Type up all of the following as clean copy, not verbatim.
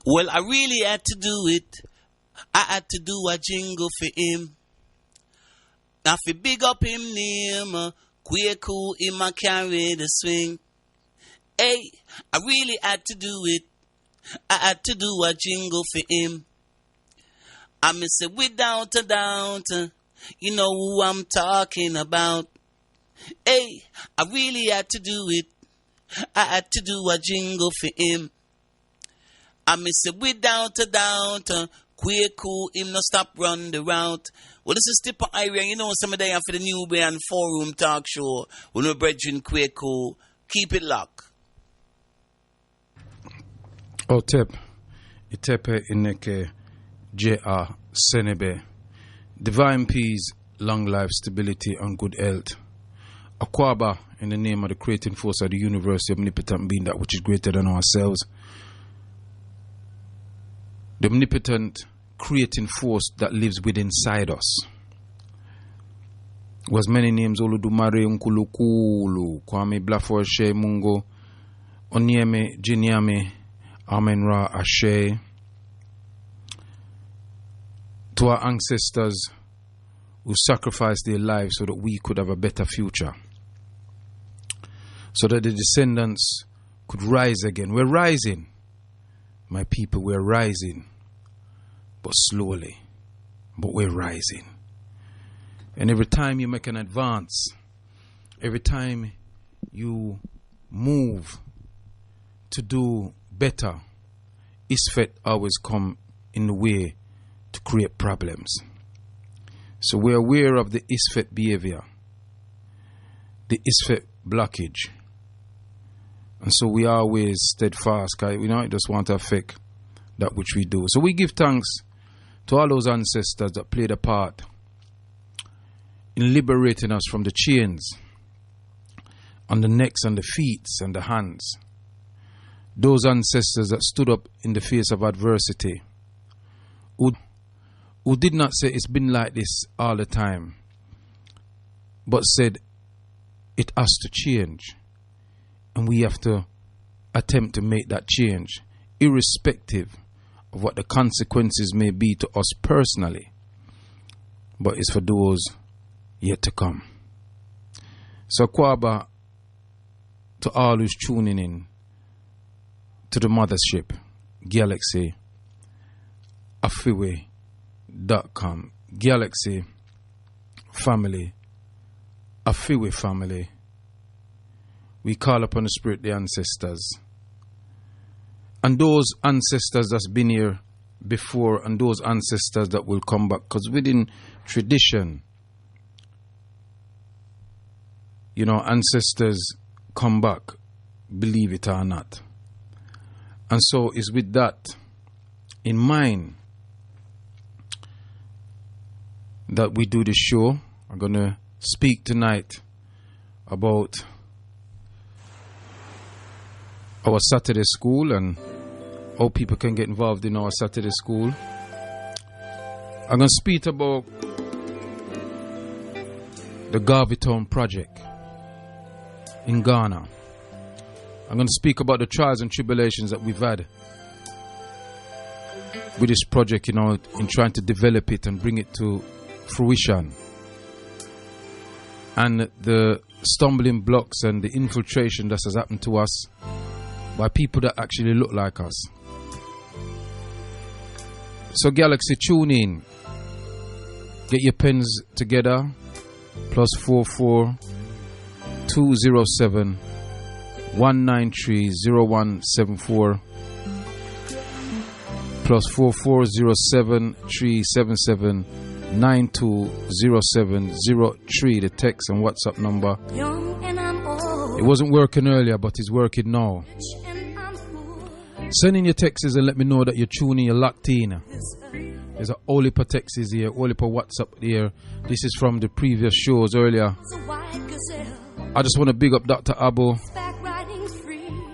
Well, I really had to do it. I had to do a jingle for him. I fi big up him name. Kwaku, him a carry the swing. Hey, I really had to do it. I had to do a jingle for him. I miss it without a doubt. You know who I'm talking about. Hey, I really had to do it. I had to do a jingle for him. I miss it without a doubt. Kwaku, him no stop run the route. Well, this is Tipper Iron. You know, some of them for the new band forum talk show. When we're brethren Kwaku, keep it locked. Oh, Tep. Itepe ineke J.R. Senebe. Divine peace, long life, stability, and good health. Akwaba, in the name of the creating force of the universe, the omnipotent being, that which is greater than ourselves. The omnipotent creating force that lives within inside us. Was many names: Oludumare, Unkulukulu, Kwame, Blaforshe, Mungo, Onyeme, Jinyame, Amen Ra, Ashe. To our ancestors who sacrificed their lives so that we could have a better future, so that the descendants could rise again. We're rising, my people, we're rising, but slowly, but we're rising. And every time you make an advance, every time you move to do better, Isfet always come in the way to create problems. So we're aware of the Isfet behavior, the Isfet blockage. And so we are always steadfast, because we don't just want to affect that which we do. So we give thanks to all those ancestors that played a part in liberating us from the chains on the necks and the feet and the hands. Those ancestors that stood up in the face of adversity, who did not say it's been like this all the time, but said it has to change, and we have to attempt to make that change, irrespective of what the consequences may be to us personally, but it's for those yet to come. So Kwaba, to all who's tuning in to the mothership, Galaxy, Afiwe.com, Galaxy family, Afiwe family, we call upon the spirit, the ancestors, and those ancestors that's been here before, and those ancestors that will come back, because within tradition, you know, ancestors come back, believe it or not. And so it's with that in mind that we do the show. I'm going to speak tonight about our Saturday school and how people can get involved in our Saturday school. I'm going to speak about the Garveytown project in Ghana. I'm going to speak about the trials and tribulations that we've had with this project, you know, in trying to develop it and bring it to fruition, and the stumbling blocks and the infiltration that has happened to us by people that actually look like us. So Galaxy, tune in, get your pens together, +44 207 193 0174 +4407 377 920703, the text and WhatsApp number. It wasn't working earlier, but it's working now. Send in your texts and let me know that you're tuning, you're locked in. There's a whole heap of texts here, whole heap of WhatsApp here. This is from the previous shows earlier. I just want to big up Dr. Abo,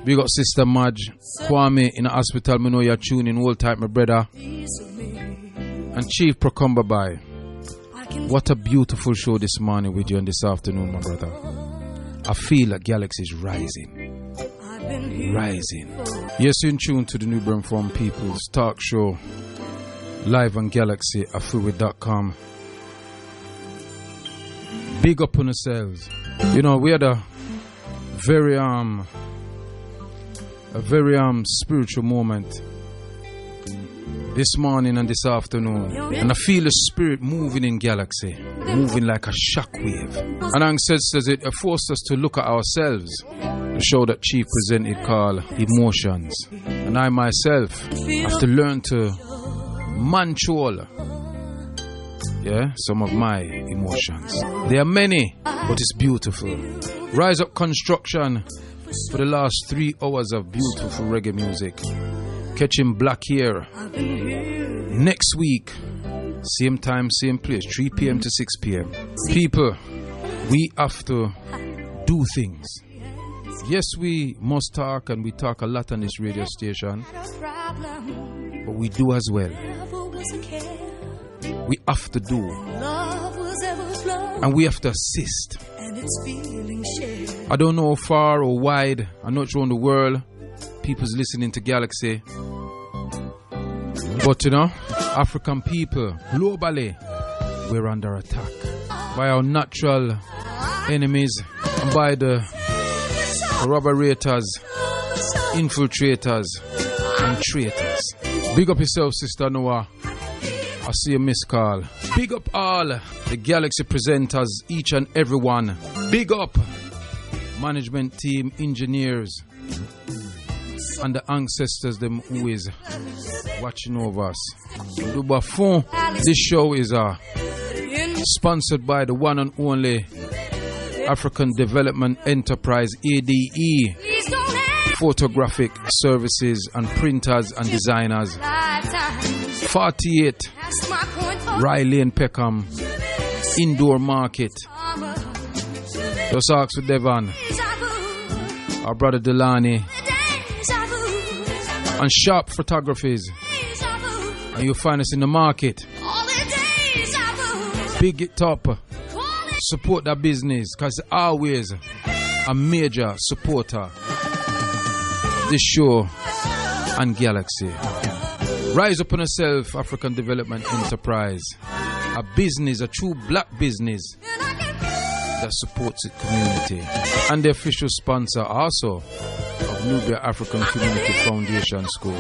big up Sister Madge, Kwame in the hospital. I know you're tuning all time, my brother. And Chief Procumbabai. What a beautiful show this morning with you and this afternoon, my brother. I feel like Galaxy is rising. rising. Yes, you're in tune to the New Burn Form People's Talk Show, live on Galaxy Afluid.com. Big up on yourselves. You know, we had a very spiritual moment this morning and this afternoon, and I feel the spirit moving in Galaxy, moving like a shockwave. And ancestors, it forced us to look at ourselves. The show that Chief presented called Emotions, and I myself have to learn to control some of my emotions. There are many, but it's beautiful. Rise Up Construction for the last 3 hours of beautiful reggae music. Catching Black here next week, same time, same place, 3 p.m. to 6 p.m. People, we have to do things. Yes, we must talk, and we talk a lot on this radio station, but we do as well. We have to do, and we have to assist. I don't know how far or wide, I'm not sure in the world people's listening to Galaxy, but you know, African people globally, we're under attack by our natural enemies and by the corroborators, infiltrators and traitors. Big up yourself, Sister Noah. I see a missed call. Big up all the Galaxy presenters, each and every one. Big up management team, engineers, and the ancestors them who is watching over us. This show is sponsored by the one and only African Development Enterprise, ADE, photographic services and printers and designers. 48 Riley and Peckham Indoor Market. Just ask for Devon, our brother Delani, and Sharp Photographies, and you'll find us in the market. Big it up, support that business, because it's always a major supporter this show and Galaxy. Rise up on yourself, African Development Enterprise, a business, a true black business that supports the community, and the official sponsor also of Nubia African Community Foundation School.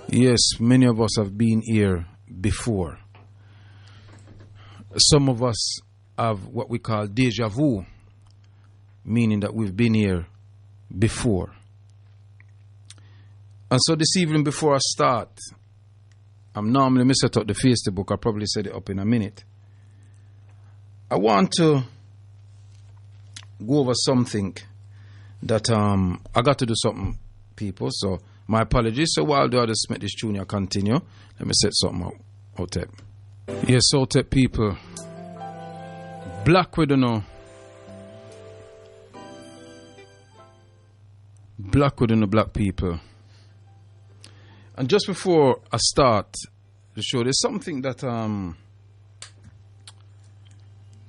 Yes, many of us have been here before. Some of us have what we call deja vu, meaning that we've been here before. And so this evening, before I start, I'm normally set up the Facebook. I'll probably set it up in a minute. I want to go over something that I got to do something, people. So my apologies. So while the others make this tune continue, let me set something out. Hotep. Yes, Hotep people. Black Widow no. Black Widow no black people. And just before I start the show, there's something that I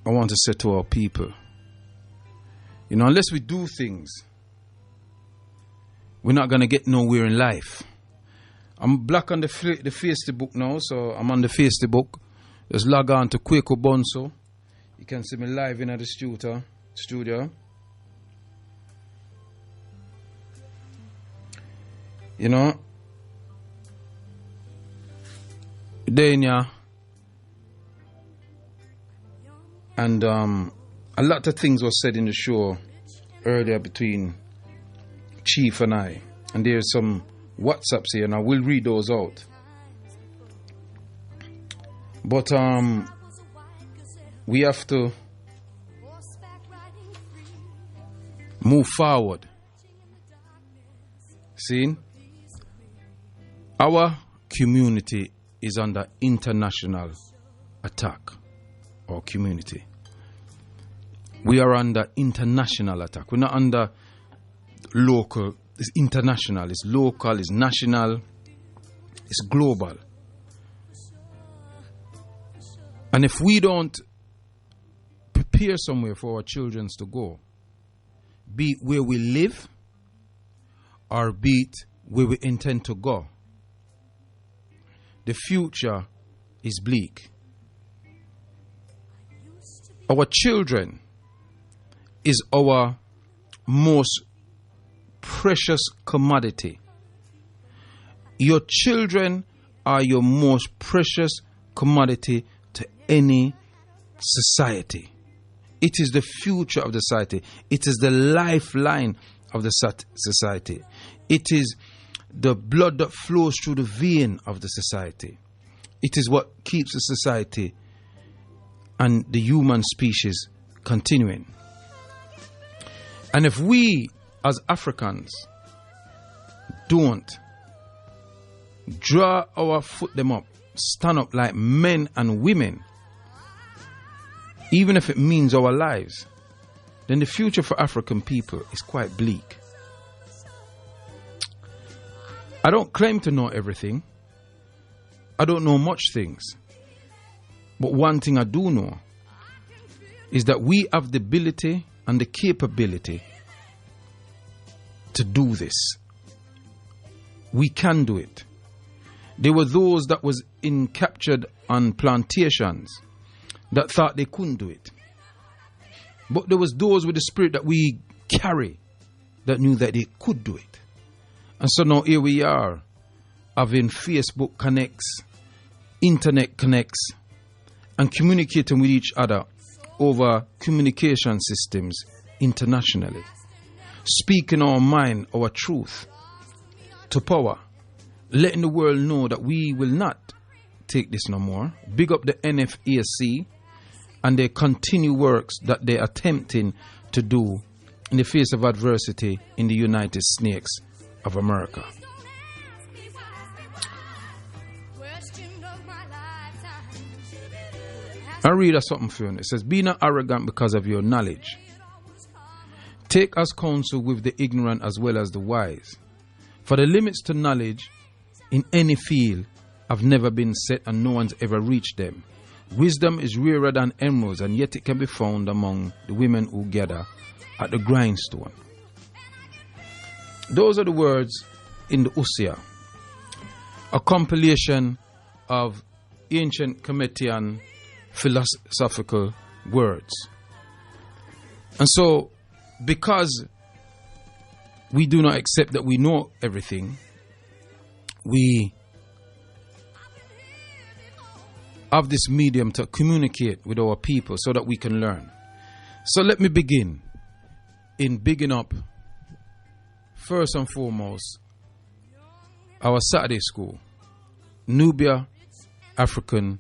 want to say to our people. You know, unless we do things, we're not going to get nowhere in life. I'm black on the Facebook now, so I'm on the Facebook. Just log on to Kwaku Bonso. You can see me live in the studio. You know, Dania, and a lot of things were said in the show earlier between Chief and I, and there's some WhatsApps here, and I will read those out. But we have to move forward. See, our community is under international attack. Our community. We are under international attack. We're not under local. It's international. It's local. It's national. It's global. And if we don't prepare somewhere for our children to go, be it where we live or be it where we intend to go, the future is bleak. Our children is our most precious commodity. Your children are your most precious commodity to any society. It is the future of the society. It is the lifeline of the society. It is the blood that flows through the vein of the society. It is what keeps the society and the human species continuing. And if we as Africans don't draw our foot them up, stand up like men and women, even if it means our lives, then the future for African people is quite bleak. I don't claim to know everything. I don't know much things. But one thing I do know is that we have the ability and the capability to do this. We can do it. There were those that was captured on plantations that thought they couldn't do it. But there was those with the spirit that we carry that knew that they could do it. And so now here we are, having Facebook connects, internet connects, and communicating with each other over communication systems internationally. Speaking our mind, our truth to power. Letting the world know that we will not take this no more. Big up the NFAC and their continued works that they're attempting to do in the face of adversity in the United Snakes of America. I read something for you. It says, be not arrogant because of your knowledge. Take as counsel with the ignorant as well as the wise. For the limits to knowledge in any field have never been set and no one's ever reached them. Wisdom is rarer than emeralds, and yet it can be found among the women who gather at the grindstone. Those are the words in the Usia, a compilation of ancient Kemetic philosophical words. And so, because we do not accept that we know everything, we have this medium to communicate with our people so that we can learn. So let me begin in bigging up, first and foremost, our Saturday school, Nubia African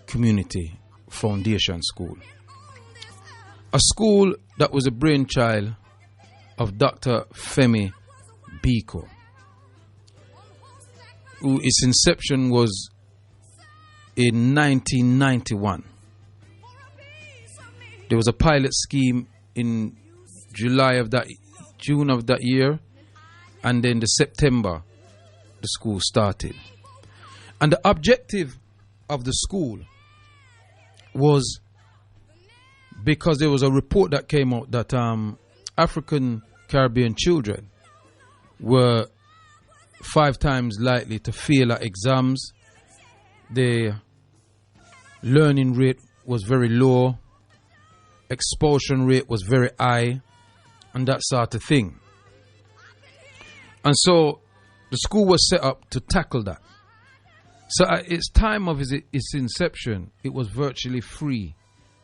Community Foundation School. A school that was a brainchild of Dr. Femi Biko, who its inception was in 1991. There was a pilot scheme in June of that year, and then the September the school started. And the objective of the school was, because there was a report that came out that African Caribbean children were 5 times likely to fail at exams. Their learning rate was very low, expulsion rate was very high, and that sort of thing. And so the school was set up to tackle that. So at its time of its inception, it was virtually free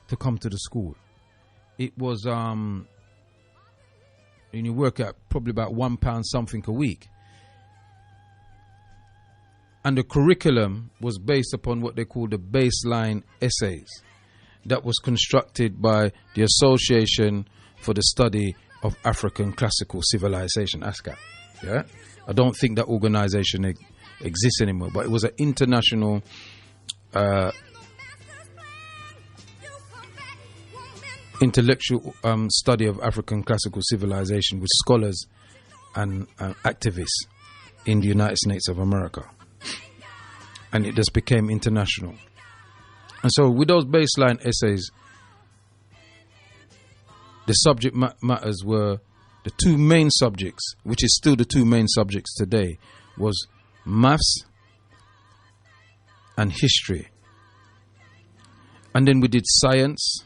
to come to the school. It was, and you work at probably about £1 something a week. And the curriculum was based upon what they call the baseline essays that was constructed by the Association for the Study of African Classical Civilization, ASCAP. Yeah? I don't think that organization exists anymore, but it was an international intellectual study of African classical civilization with scholars and activists in the United States of America. And it just became international. And so with those baseline essays, the subject matters were the two main subjects, which is still the two main subjects today, was maths and history. And then we did science,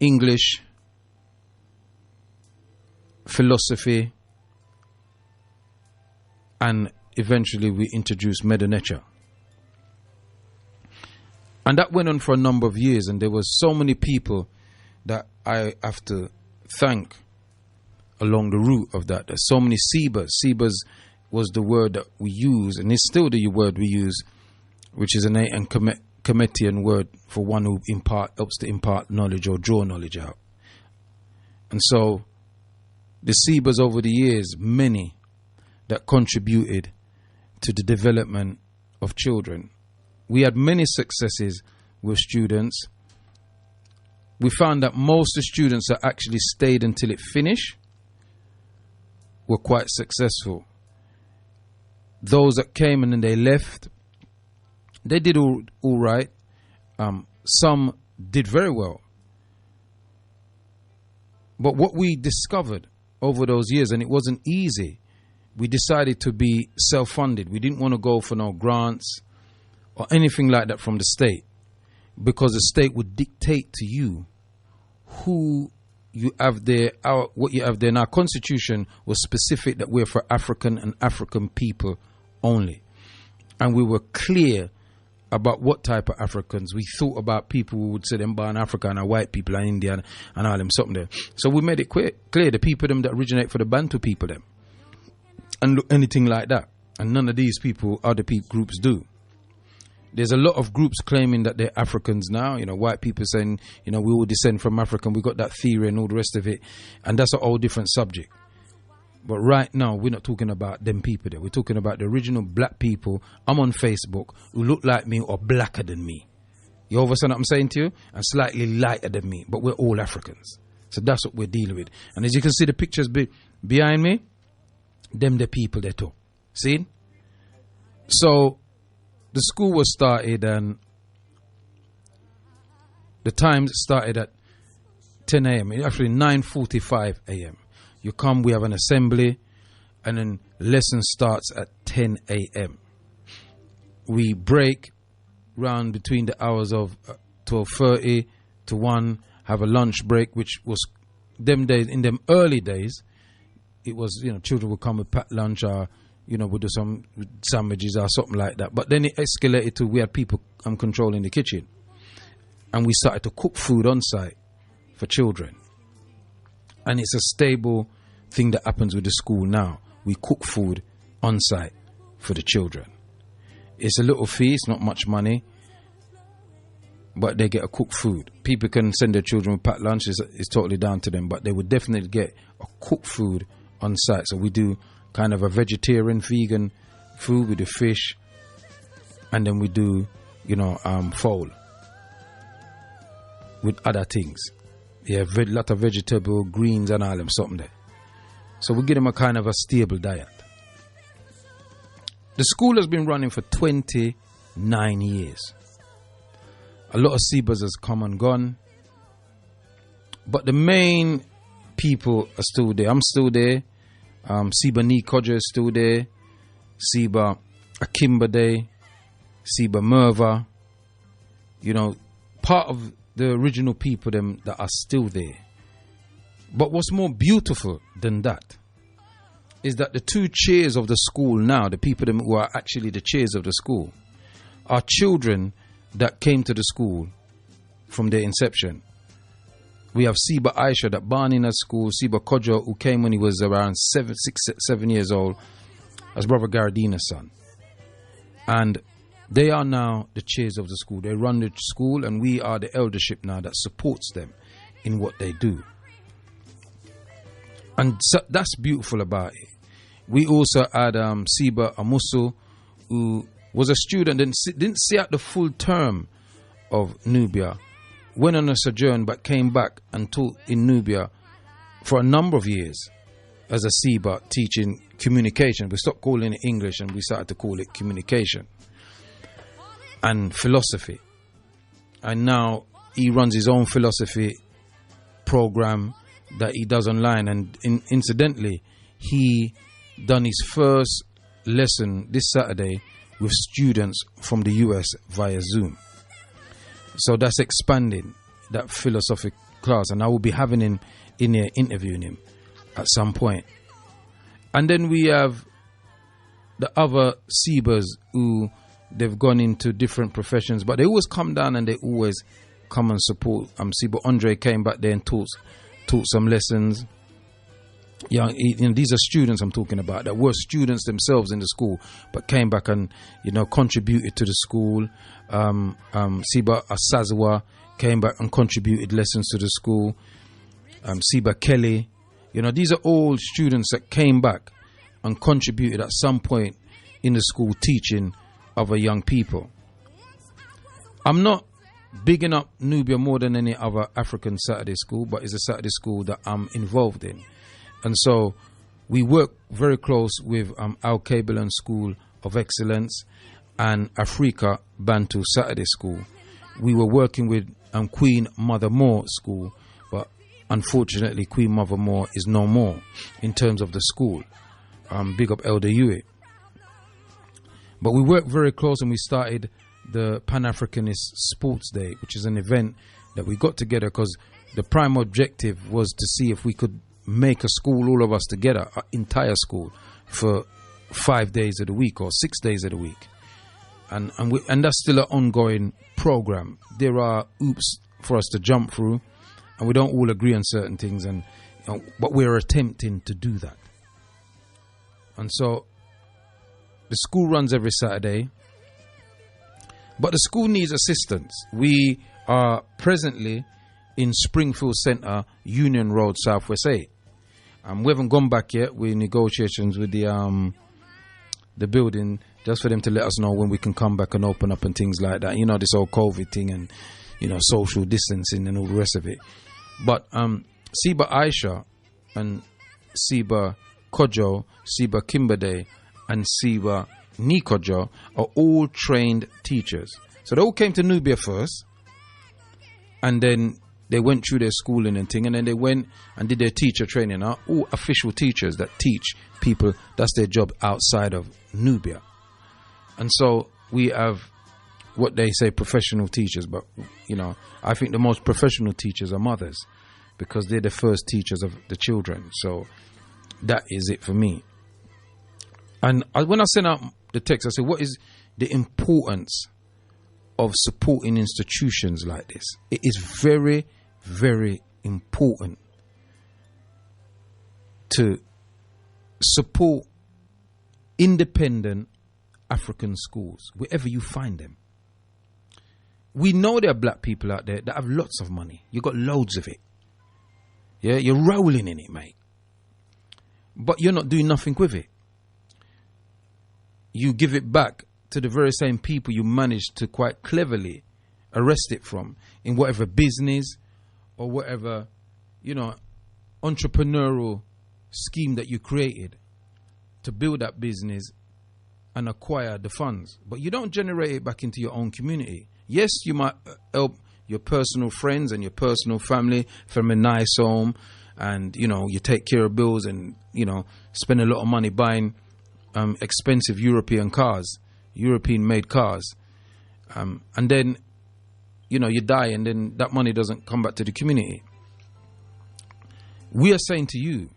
English, philosophy, and eventually we introduced Medinature. And that went on for a number of years, and there was so many people that I have to thank along the route of that. There's so many Sebas. Sebas was the word that we use, and it's still the word we use, which is an and Cometian word for one who helps to impart knowledge or draw knowledge out. And so the Sebas over the years, many that contributed to the development of children. We had many successes with students. We found that most of the students that actually stayed until it finished were quite successful. Those that came and then they left, they did all right. Some did very well. But what we discovered over those years, and it wasn't easy, we decided to be self-funded. We didn't want to go for no grants or anything like that from the state, because the state would dictate to you who you have there, what you have there. And our constitution was specific that we're for African and African people only. And we were clear about what type of Africans. We thought about people who would say them born Africa and white people and Indian and all them something there. So we made it clear the people them that originate for the Bantu people them. And anything like that. And none of these people, other groups do. There's a lot of groups claiming that they're Africans now. You know, white people saying, you know, we all descend from Africa. We got that theory and all the rest of it. And that's a whole different subject. But right now, we're not talking about them people there. We're talking about the original black people. I'm on Facebook who look like me or blacker than me. You understand what I'm saying to you? And slightly lighter than me. But we're all Africans. So that's what we're dealing with. And as you can see the pictures behind me, them the people there too. See? So the school was started and the time started at 10 a.m. Actually 9:45 a.m. You come, we have an assembly, and then lesson starts at 10 a.m. We break round between the hours of 12:30 to 1, have a lunch break, which was them days, in them early days, it was, you know, children would come with packed lunch or, you know, would do some sandwiches or something like that. But then it escalated to we had people controlling the kitchen. And we started to cook food on site for children. And it's a stable thing that happens with the school now. We cook food on site for the children. It's a little fee, it's not much money, but they get a cooked food. People can send their children with packed lunch, it's totally down to them, but they would definitely get a cooked food on site. So we do kind of a vegetarian, vegan food with the fish, and then we do, you know, fowl with other things. Yeah, a lot of vegetable, greens and all them something there. So we give them a kind of a stable diet. The school has been running for 29 years. A lot of Sebas has come and gone. But the main people are still there. I'm still there. Seba Kodja is still there. Seba Akimba Day. Seba Merva. You know, part of the original people them that are still there. But what's more beautiful than that is that the two chairs of the school now, the people them who are actually the chairs of the school, are children that came to the school from their inception. We have Seba Aisha that born in a school, Seba Kodjo who came when he was around 7 years old, as Brother Garadina's son. And they are now the chairs of the school. They run the school and we are the eldership now that supports them in what they do. And so that's beautiful about it. We also had Seba Amusu, who was a student, didn't see out the full term of Nubia, went on a sojourn but came back and taught in Nubia for a number of years as a Seba, teaching communication. We stopped calling it English and we started to call it communication and philosophy. And now he runs his own philosophy program that he does online, and incidentally, he done his first lesson this Saturday with students from the US via Zoom. So that's expanding that philosophic class, and I will be having him in here, interviewing him at some point. And then we have the other Sebas who they've gone into different professions, but they always come down and they always come and support. Seba Andre came back there and taught some lessons. Yeah, these are students I'm talking about that were students themselves in the school, but came back and contributed to the school. Seba Asazawa came back and contributed lessons to the school. Seba Kelly, these are all students that came back and contributed at some point in the school teaching other young people. I'm not bigging up Nubia more than any other African Saturday school, but it's a Saturday school that I'm involved in. And so we work very close with Al Kabelan School of Excellence and Africa Bantu Saturday School. We were working with Queen Mother Moore School, but unfortunately Queen Mother Moore is no more in terms of the school. Big up Elder Hewitt. But we worked very close, and we started the Pan-Africanist Sports Day, which is an event that we got together because the prime objective was to see if we could make a school, all of us together, an entire school, for 5 days of the week or 6 days of the week. And that's still an ongoing program. There are hoops for us to jump through, and we don't all agree on certain things, but we're attempting to do that. And so the school runs every Saturday, but the school needs assistance. We are presently in Springfield Centre, Union Road, Southwest 8. We haven't gone back yet. We're in negotiations with the building just for them to let us know when we can come back and open up and things like that. This whole COVID thing and, social distancing and all the rest of it. But Seba Aisha and Seba Kojo, Seba Kimbade, and Seba Nikojo are all trained teachers. So they all came to Nubia first, and then they went through their schooling and thing, and then they went and did their teacher training. Are all official teachers that teach people. That's their job outside of Nubia. And so we have what they say professional teachers, but I think the most professional teachers are mothers, because they're the first teachers of the children. So that is it for me. And when I sent out the text, I said, what is the importance of supporting institutions like this? It is very, very important to support independent African schools, wherever you find them. We know there are black people out there that have lots of money. You got loads of it. Yeah, you're rolling in it, mate. But you're not doing nothing with it. You give it back to the very same people you managed to quite cleverly arrest it from in whatever business or whatever, entrepreneurial scheme that you created to build that business and acquire the funds. But you don't generate it back into your own community. Yes, you might help your personal friends and your personal family from a nice home, and you take care of bills and spend a lot of money buying expensive European made cars, and then you die, and then that money doesn't come back to the community. We are saying to you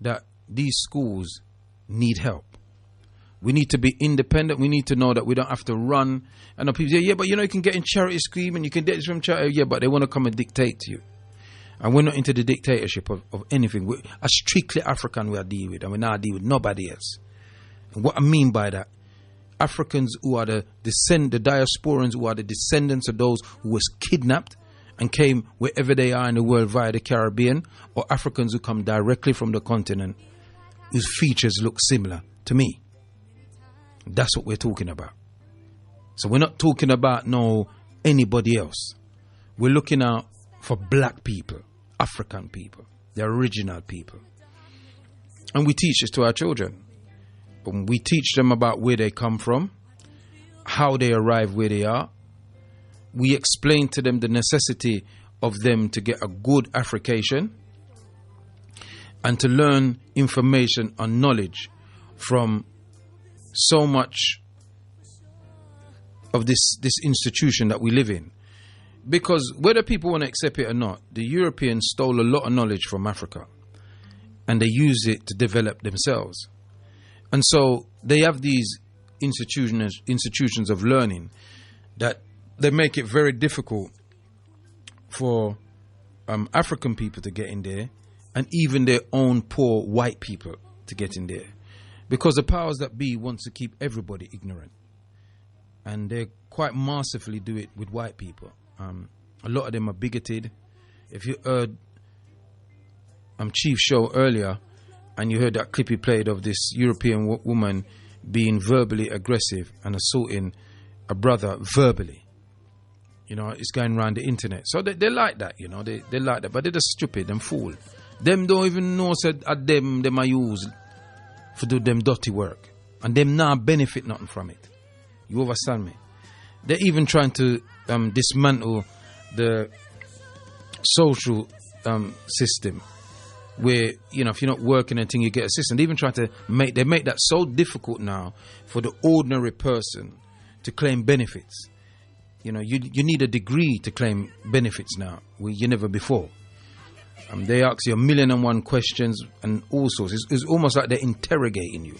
that these schools need help. We need to be independent. We need to know that we don't have to run. And people say, yeah, but you can get in charity scheme and you can get this from charity. Yeah, but they want to come and dictate to you. And we're not into the dictatorship of anything. We're a strictly African we are dealing with, and we're not dealing with nobody else. And what I mean by that, Africans who are the diasporans who are the descendants of those who was kidnapped and came wherever they are in the world via the Caribbean, or Africans who come directly from the continent whose features look similar to me. That's what we're talking about. So we're not talking about anybody else. We're looking out for black people, African people, the original people. And we teach this to our children. We teach them about where they come from, how they arrive where they are. We explain to them the necessity of them to get a good Africation, and to learn information and knowledge from so much of this institution that we live in. Because whether people want to accept it or not, the Europeans stole a lot of knowledge from Africa and they use it to develop themselves. And so they have these institutions of learning that they make it very difficult for African people to get in there, and even their own poor white people to get in there. Because the powers that be want to keep everybody ignorant. And they quite masterfully do it with white people. A lot of them are bigoted. If you heard Chief's show earlier, and you heard that clip he played of this European woman being verbally aggressive and assaulting a brother verbally, you know, it's going around the internet. So they like that, you know, they like that, but they're just stupid and fool. Them don't even know said at them are used for do them dirty work, and them now benefit nothing from it. You understand me? They're even trying to dismantle the social system, where, you know, if you're not working anything, you get assistance. They even try to make that so difficult now for the ordinary person to claim benefits. You know, you need a degree to claim benefits now, where you never before. They ask you 1,000,001 questions and all sorts. It's almost like they're interrogating you.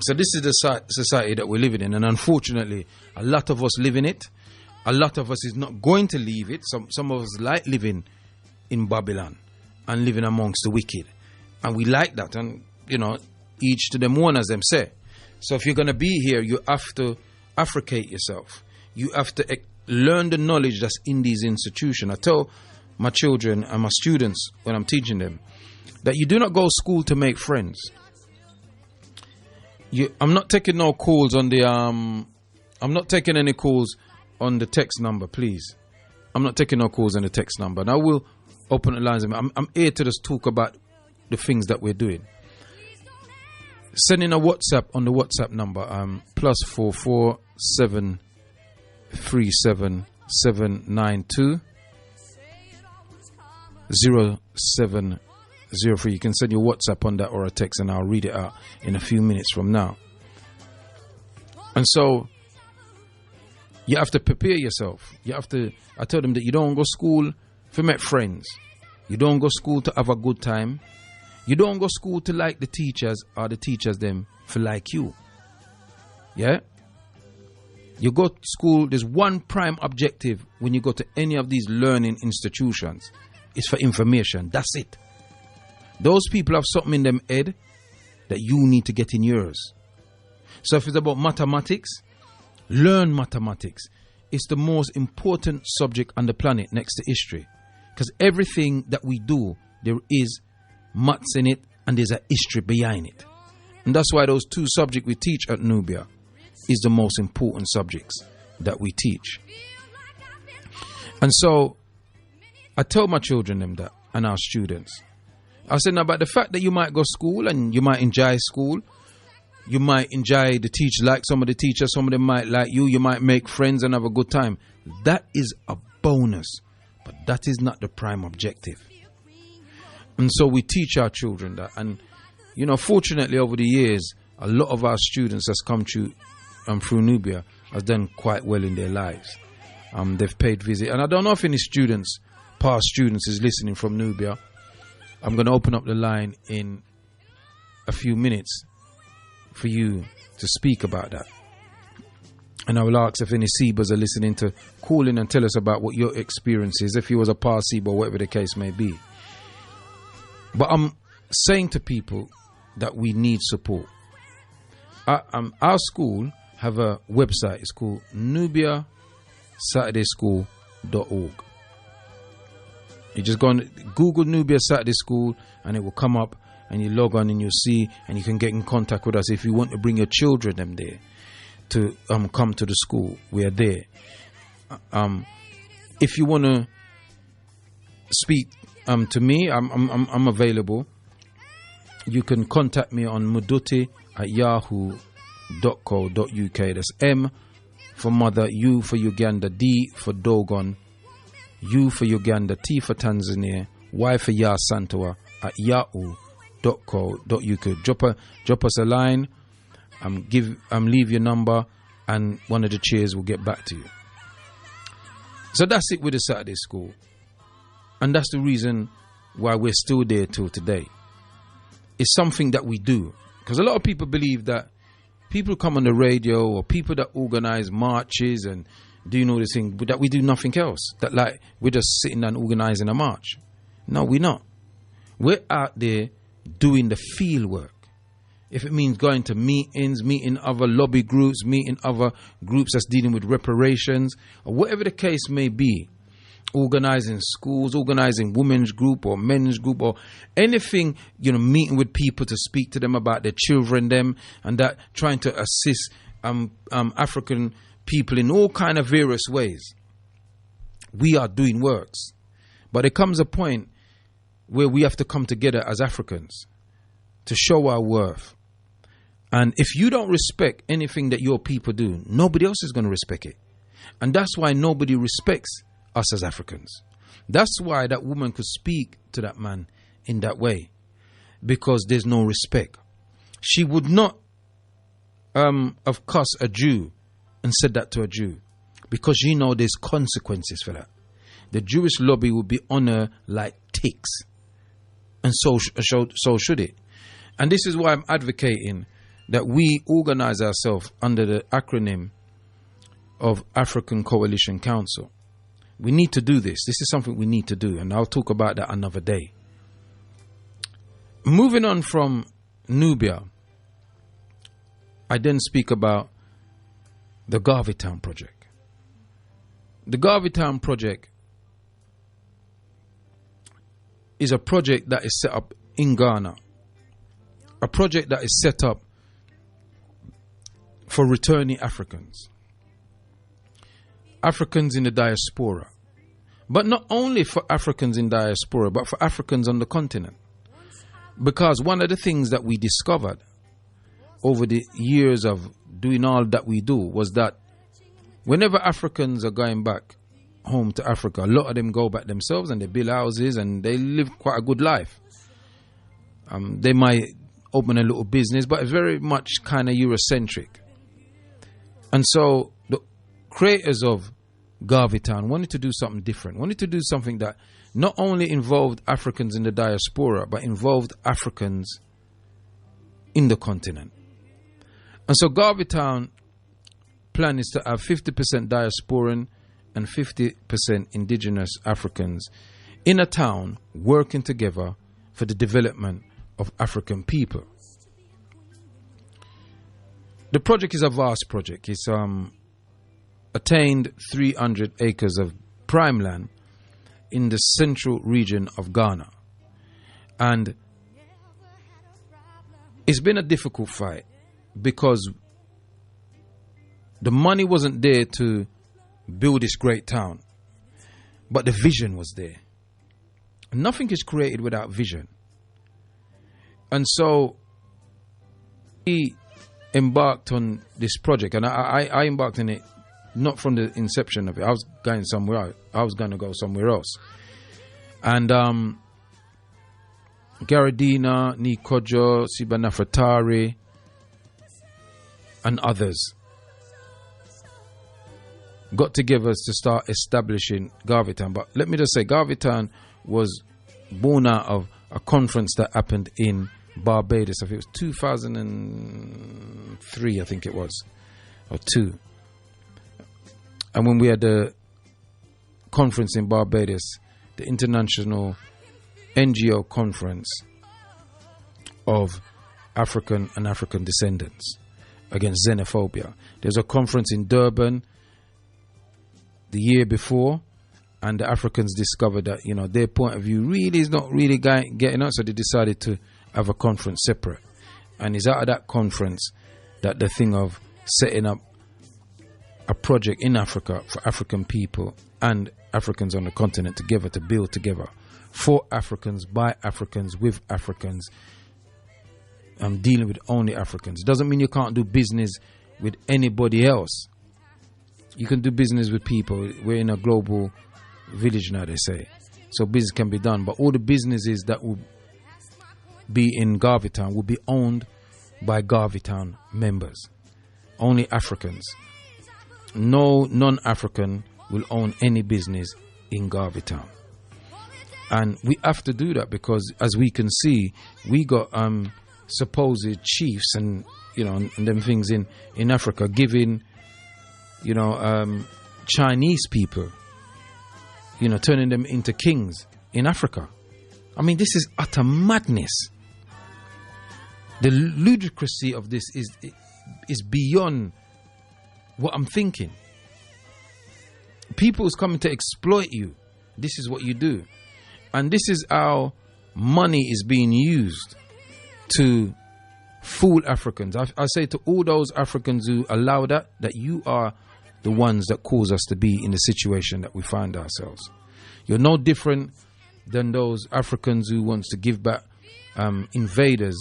So this is the society that we're living in, and unfortunately, a lot of us live in it. A lot of us is not going to leave it. Some of us like living in Babylon and living amongst the wicked, and we like that. And you know, each to them one, as them say. So if you're going to be here, you have to Africate yourself. You have to learn the knowledge that's in these institutions. I tell my children and my students when I'm teaching them that you do not go to school to make friends. I'm not taking no calls on the I'm not taking any calls on the text number, please. I'm not taking no calls on the text number. And I will open the lines. I'm here to just talk about the things that we're doing. Sending a WhatsApp on the WhatsApp number +44 737 792 0703. You can send your WhatsApp on that or a text, and I'll read it out in a few minutes from now. And so you have to prepare yourself. I tell them that you don't go to school to make friends. You don't go to school to have a good time. You don't go to school to like the teachers, or the teachers them for like you. Yeah? You go to school, there's one prime objective when you go to any of these learning institutions. It's for information. That's it. Those people have something in them head that you need to get in yours. So if it's about mathematics, learn mathematics. It's the most important subject on the planet next to history. Because everything that we do, there is maths in it, and there's a history behind it. And that's why those two subjects we teach at Nubia is the most important subjects that we teach. And so I tell my children them that, and our students. I said, now, about the fact that you might go to school and you might enjoy school, you might enjoy the teacher, like some of the teachers, some of them might like you might make friends and have a good time. That is a bonus, but that is not the prime objective. And so we teach our children that. And, you know, fortunately over the years, a lot of our students that's come through Nubia has done quite well in their lives. They've paid visit. And I don't know if any students, past students, is listening from Nubia. I'm going to open up the line in a few minutes for you to speak about that. And I will ask if any Sebas are listening to call in and tell us about what your experience is, if you was a past Seba or whatever the case may be. But I'm saying to people that we need support. Our school have a website. It's called nubiasaturdaySchool.org. You just go on Google Nubia Saturday School and it will come up, and you log on and you'll see, and you can get in contact with us if you want to bring your children them there to come to the school. We are there. If you want to speak to me, I'm available. You can contact me on muduti@yahoo.co.uk. That's M for mother, U for Uganda, D for Dogon, U for Uganda, T for Tanzania, Y for Ya Santua, yahoo.co.uk. Drop us a line, leave your number, and one of the chairs will get back to you. So that's it with the Saturday School. And that's the reason why we're still there till today. It's something that we do. Because a lot of people believe that people come on the radio or people that organize marches and doing all this thing, that we do nothing else. That like we're just sitting and organizing a march. No, we're not. We're out there doing the field work. If it means going to meetings, meeting other lobby groups, meeting other groups that's dealing with reparations, or whatever the case may be, organizing schools, organizing women's group or men's group or anything, meeting with people to speak to them about their children, them, and that, trying to assist African people in all kind of various ways. We are doing works. But there comes a point where we have to come together as Africans to show our worth. And if you don't respect anything that your people do, nobody else is going to respect it. And that's why nobody respects us as Africans. That's why that woman could speak to that man in that way, because there's no respect. She would not have cussed a Jew and said that to a Jew, because there's consequences for that. The Jewish lobby would be on her like ticks, and so should it. And this is why I'm advocating that we organize ourselves under the acronym of African Coalition Council. We need to do this. This is something we need to do, and I'll talk about that another day. Moving on from Nubia, I then speak about the Garvey Town Project. The Garvey Town Project is a project that is set up in Ghana. A project that is set up for returning Africans. Africans in the diaspora. But not only for Africans in diaspora, but for Africans on the continent. Because one of the things that we discovered over the years of doing all that we do was that whenever Africans are going back home to Africa, a lot of them go back themselves and they build houses and they live quite a good life. They might open a little business, but it's very much kind of Eurocentric. And so the creators of Garvey Town wanted to do something different, wanted to do something that not only involved Africans in the diaspora, but involved Africans in the continent. And so Garvey Town plan is to have 50% diasporan and 50% indigenous Africans in a town working together for the development of African people. The project is a vast project. It's attained 300 acres of prime land in the central region of Ghana. And it's been a difficult fight because the money wasn't there to build this great town, but the vision was there. Nothing is created without vision. And so he embarked on this project, and I embarked on it not from the inception of it. I was going somewhere else. I was going to go somewhere else. And Garadina, Nikojo, Sibanafatari, and others got together to start establishing Garvey Town. But let me just say, Garvey Town was born out of a conference that happened in Barbados. I think it was 2003, I think it was, or 2. And when we had the conference in Barbados, the International NGO Conference of African and African Descendants Against Xenophobia. There's a conference in Durban the year before, and the Africans discovered that, their point of view really is not really getting out, so they decided to have a conference separate. And it's out of that conference that the thing of setting up a project in Africa for African people and Africans on the continent together, to build together for Africans, by Africans, with Africans. I'm dealing with only Africans. It doesn't mean you can't do business with anybody else. You can do business with people. We're in a global village now, they say. So business can be done. But all the businesses that will be in Garveytown will be owned by Garveytown members. Only Africans. No non-African will own any business in Garveytown. And we have to do that because, as we can see, we got supposed chiefs and and them things in Africa giving Chinese people, turning them into kings in Africa. I mean, this is utter madness. The ludicrousy of this is beyond what I'm thinking. People is coming to exploit you. This is what you do. And this is how money is being used to fool Africans. I say to all those Africans who allow that you are the ones that cause us to be in the situation that we find ourselves. You're no different than those Africans who wants to give back invaders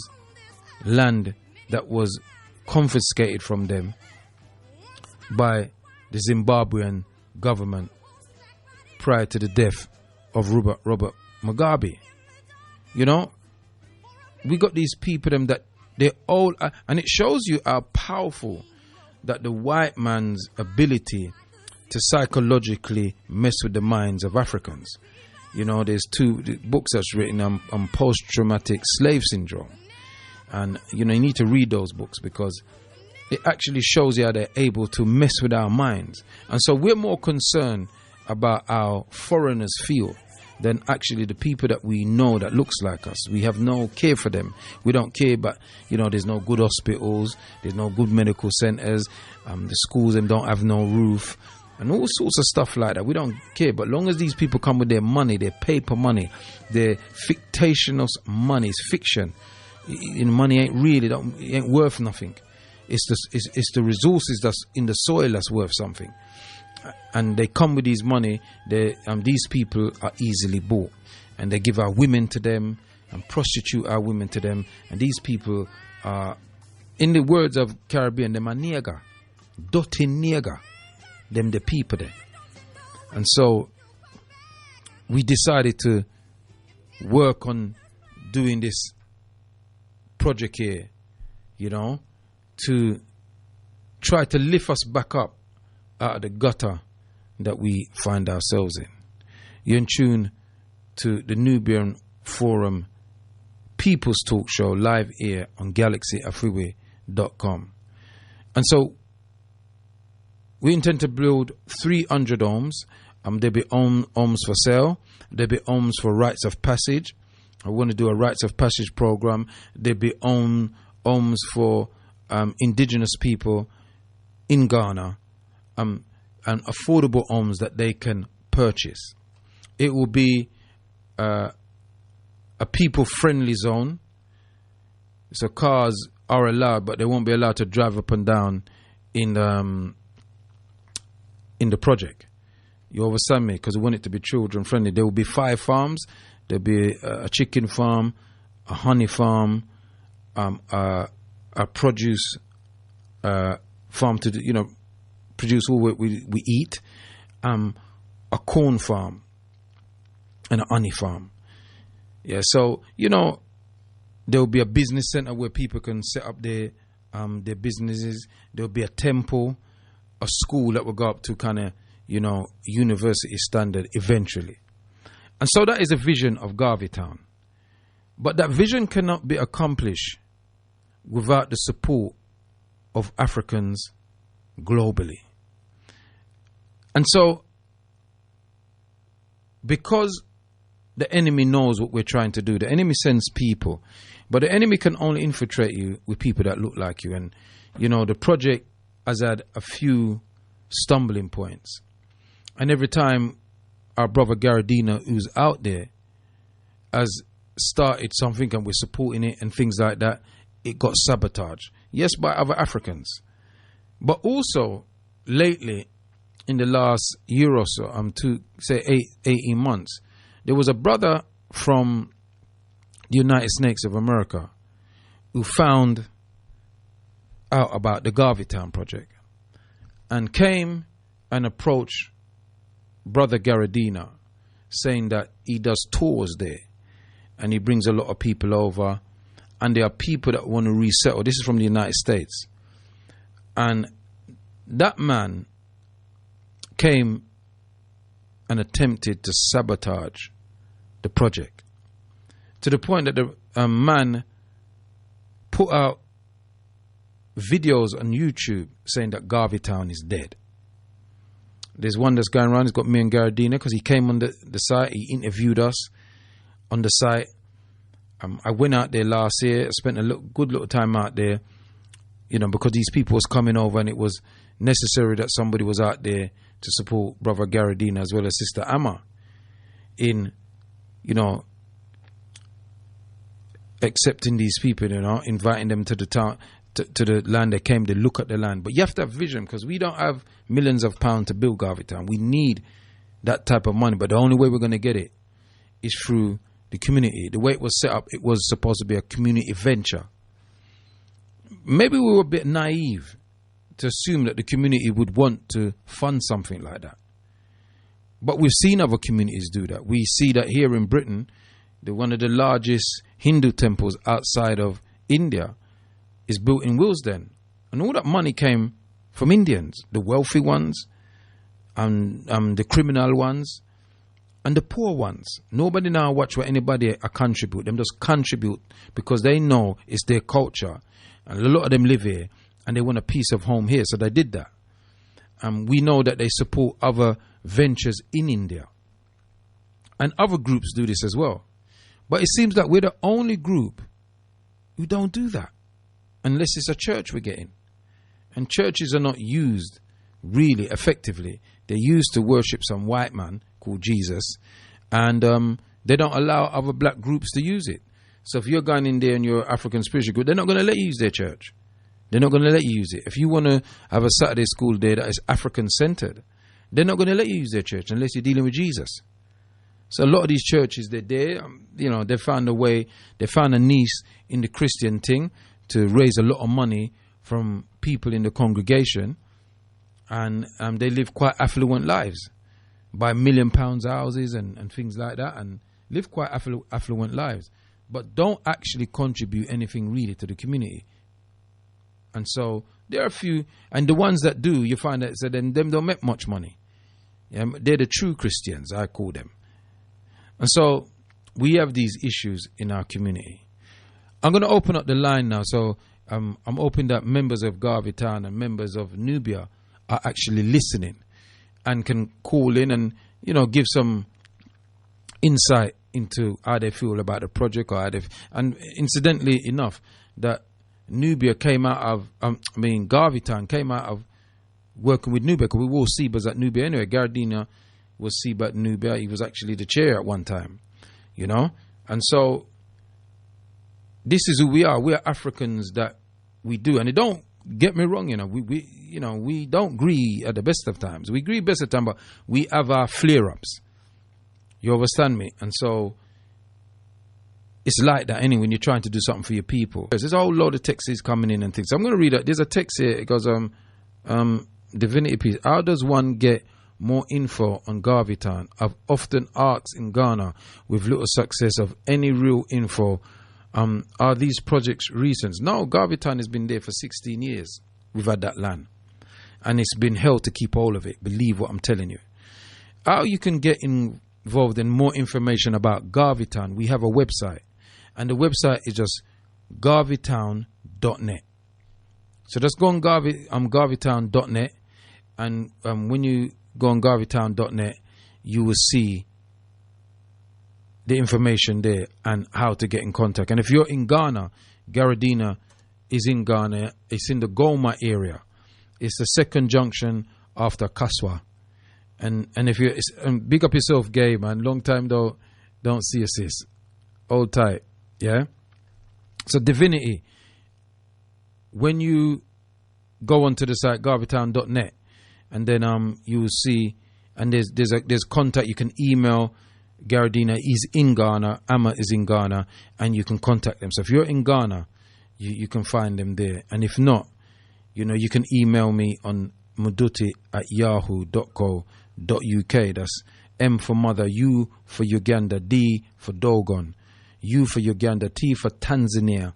land that was confiscated from them by the Zimbabwean government prior to the death of Robert Mugabe. We got these people that they're all, and it shows you how powerful that the white man's ability to psychologically mess with the minds of Africans. There's 2 books that's written on post-traumatic slave syndrome. And, you need to read those books because it actually shows you how they're able to mess with our minds. And so we're more concerned about how foreigners feel than actually the people that we know that looks like us. We have no care for them. We don't care, but, there's no good hospitals, there's no good medical centers, the schools them don't have no roof, and all sorts of stuff like that. We don't care, but long as these people come with their money, their paper money, their fictitious money, it's fiction. Money ain't really, it ain't worth nothing. It's the resources that's in the soil that's worth something. And they come with these money. These people are easily bought, and they give our women to them and prostitute our women to them. And these people are, in the words of Caribbean, them are nigger, dirty nigger, them the people there. And so we decided to work on doing this project here, to try to lift us back up out of the gutter that we find ourselves in. You're in tune to the Nubian Forum People's Talk Show live here on galaxyafriwe.com. And so we intend to build 300 homes. There'll be homes for sale. There'll be homes for rites of passage. I want to do a rites of passage program. There'll be homes for indigenous people in Ghana, and affordable homes that they can purchase. It will be a people-friendly zone. So cars are allowed, but they won't be allowed to drive up and down in the project. You understand me? Because we want it to be children-friendly. There will be 5 farms. There'll be a chicken farm, a honey farm, a produce farm to produce all we eat, a corn farm, and a honey farm. Yeah, so there will be a business center where people can set up their businesses. There will be a temple, a school that will go up to kind of university standard eventually. And so that is a vision of Garveytown. But that vision cannot be accomplished without the support of Africans globally. And so, because the enemy knows what we're trying to do, the enemy sends people, but the enemy can only infiltrate you with people that look like you. And, the project has had a few stumbling points. And every time our brother Garadina, who's out there, has started something and we're supporting it and things like that, it got sabotaged. Yes, by other Africans. But also, lately, in the last year or so, 18 months, there was a brother from the United States of America who found out about the Garveytown project and came and approached Brother Garadina, saying that he does tours there and he brings a lot of people over and there are people that want to resettle. This is from the United States. And that man came and attempted to sabotage the project to the point that the man put out videos on YouTube saying that Garvey Town is dead. There's one that's going around. He's got me and Garadina because he came on the site. He interviewed us on the site. I went out there last year. I spent a good little time out there, because these people was coming over and it was necessary that somebody was out there to support Brother Garadina as well as Sister Amma in, accepting these people, inviting them to the town, to the land they came to look at the land. But you have to have vision because we don't have millions of pounds to build Garvey Town. We need that type of money, but the only way we're going to get it is through the community. The way it was set up, it was supposed to be a community venture. Maybe we were a bit naive to assume that the community would want to fund something like that. But we've seen other communities do that. We see that here in Britain, one of the largest Hindu temples outside of India is built in Willesden. And all that money came from Indians, the wealthy ones, and the criminal ones, and the poor ones. Nobody now watch what anybody contribute. Them just contribute because they know it's their culture. And a lot of them live here and they want a piece of home here. So they did that. And we know that they support other ventures in India. And other groups do this as well. But it seems that we're the only group who don't do that. Unless it's a church we're getting. And churches are not used really effectively. They're used to worship some white man called Jesus. And they don't allow other black groups to use it. So if you're going in there and you're an African spiritual group, they're not going to let you use their church. They're not going to let you use it. If you want to have a Saturday school day that is African-centered, they're not going to let you use their church unless you're dealing with Jesus. So a lot of these churches, they're there, they found a way, they found a niche in the Christian thing to raise a lot of money from people in the congregation, and they live quite affluent lives, buy £1 million houses and things like that, and live quite affluent lives, but don't actually contribute anything really to the community. And so there are a few, and the ones that do, you find that them don't make much money. They're the true Christians, I call them. And so we have these issues in our community. I'm going to open up the line now. So I'm hoping that members of Garvey Town and members of Nubia are actually listening and can call in and, give some insight into how they feel about the project. And incidentally enough, that Nubia came out of, Garvey Town came out of working with Nubia, because we were all Sebas at Nubia anyway. Gardina was Seba at Nubia. He was actually the chair at one time, And so this is who we are. We are Africans that we do. And don't get me wrong, we don't agree at the best of times. We agree best of times, but we have our flare-ups. You understand me? And so it's like that anyway when you're trying to do something for your people. There's a whole load of texts coming in and things. So I'm going to read it. There's a text here. It goes, Divinity Peace. How does one get more info on Garvey Town? I've often asked in Ghana with little success of any real info. Are these projects recent? No, Garvey Town has been there for 16 years. We've had that land. And it's been hell to keep all of it. Believe what I'm telling you. How you can get involved in more information about Garvey Town, we have a website. And the website is just garveytown.net. So just go on garveytown.net. And when you go on garveytown.net, you will see the information there and how to get in contact. And if you're in Ghana, Garadina is in Ghana. It's in the Goma area. It's the second junction after Kaswa. And if you big up yourself, gay man. Long time though, don't see us, sis. Hold tight, yeah. So Divinity. When you go onto the site garveytown.net, and then you will see, and there's contact. You can email Garadina. He's in Ghana. Amma is in Ghana, and you can contact them. So if you're in Ghana, you can find them there. And if not, you can email me on muduti@yahoo.co.uk. That's M for mother, U for Uganda, D for Dogon, U for Uganda, T for Tanzania,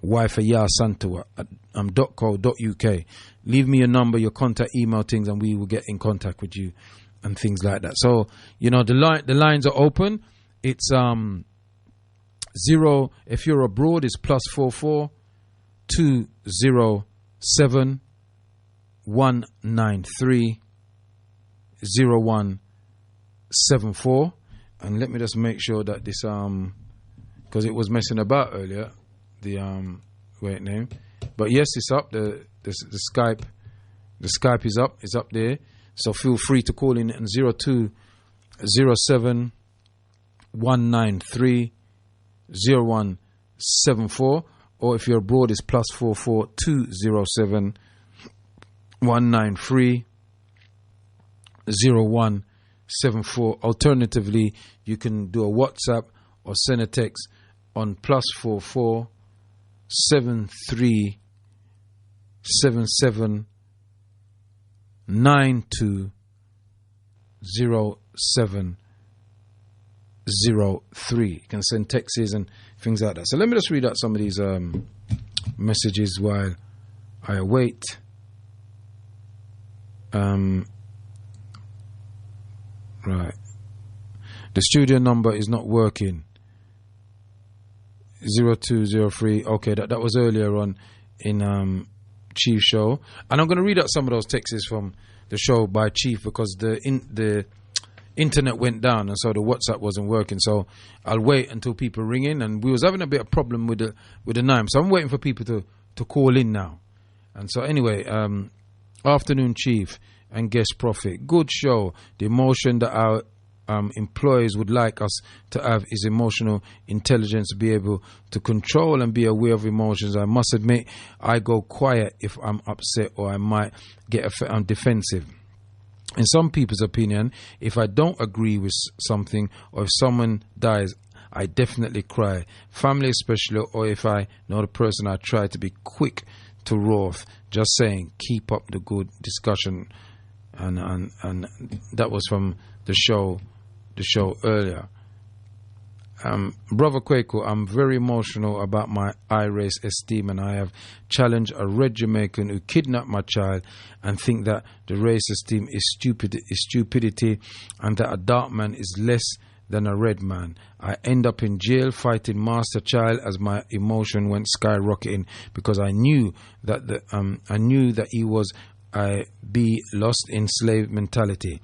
wife@yasantua at .co.uk. Leave me your number, your contact, email things, and we will get in contact with you and things like that. So, you know, the lines are open. It's 0, if you're abroad, it's +44 207 193 0174. And let me just make sure that this because it was messing about earlier, the wait name, but yes, it's up. The Skype is up. It's up there. So feel free to call in 0207 193 0174, or if you're abroad, it's +44 207 193 0174. Alternatively, you can do a WhatsApp or send a text on +44 73 77 92 0703. You can send texts and things like that. So let me just read out some of these messages while I await. Right. The studio number is not working. 0203. Okay, that was earlier on in Chief show, and I'm going to read out some of those texts from the show by Chief because the internet went down and so the WhatsApp wasn't working. So I'll wait until people ring in, and we was having a bit of problem with the 9, so I'm waiting for people to call in now. And so anyway, afternoon Chief and guest prophet, good show. The emotion that our employees would like us to have is emotional intelligence, to be able to control and be aware of emotions. I must admit, I go quiet if I'm upset, or I might get defensive. In some people's opinion, if I don't agree with something, or if someone dies, I definitely cry. Family especially, or if I know the person, I try to be quick to wrath. Just saying, keep up the good discussion. And that was from the show earlier. Brother Kwaku, I'm very emotional about my I-race esteem, and I have challenged a red Jamaican who kidnapped my child and think that the race esteem is stupidity, and that a dark man is less than a red man. I end up in jail fighting master child as my emotion went skyrocketing because I knew that he was be lost in slave mentality.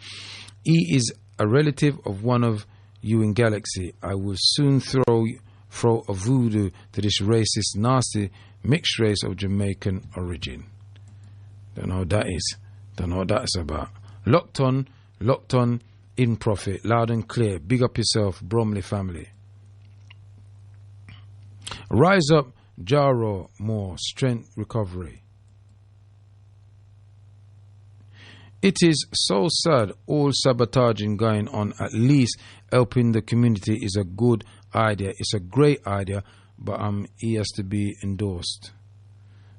He is a relative of one of you in Galaxy. I will soon throw a voodoo to this racist, nasty, mixed race of Jamaican origin. Don't know what that is. Don't know what that's about. Locked on, in profit, loud and clear. Big up yourself, Bromley family. Rise up, Jaro, more strength recovery. It is so sad, all sabotaging going on. At least helping the community is a good idea. It's a great idea, but it has to be endorsed.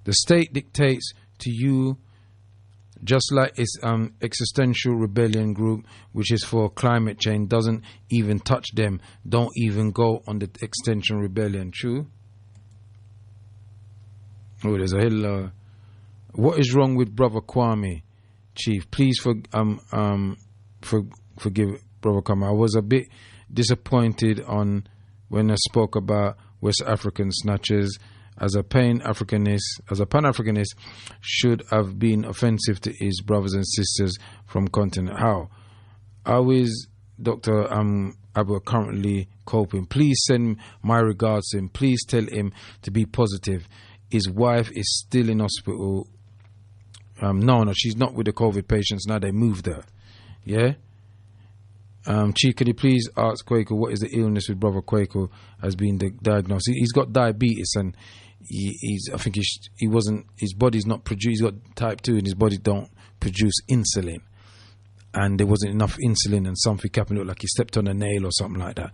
The state dictates to you, just like its existential rebellion group, which is for climate change, doesn't even touch them. Don't even go on the extension rebellion. True? Oh, there's a hill. What is wrong with Brother Kwame? Chief, please forgive Brother Kwame. I was a bit disappointed on when I spoke about West African snatchers as a Pan-Africanist should have been offensive to his brothers and sisters from continent. How is Dr. Abu currently coping? Please send my regards to him. Please tell him to be positive. His wife is still in hospital. No, she's not with the COVID patients now. They moved her. Yeah. Chief, could you please ask Kwaku what is the illness with Brother Kwaku has been diagnosed? He's got diabetes, and his body's not produce. He's got type 2, and his body don't produce insulin, and there wasn't enough insulin, and something happened. Looked like he stepped on a nail or something like that.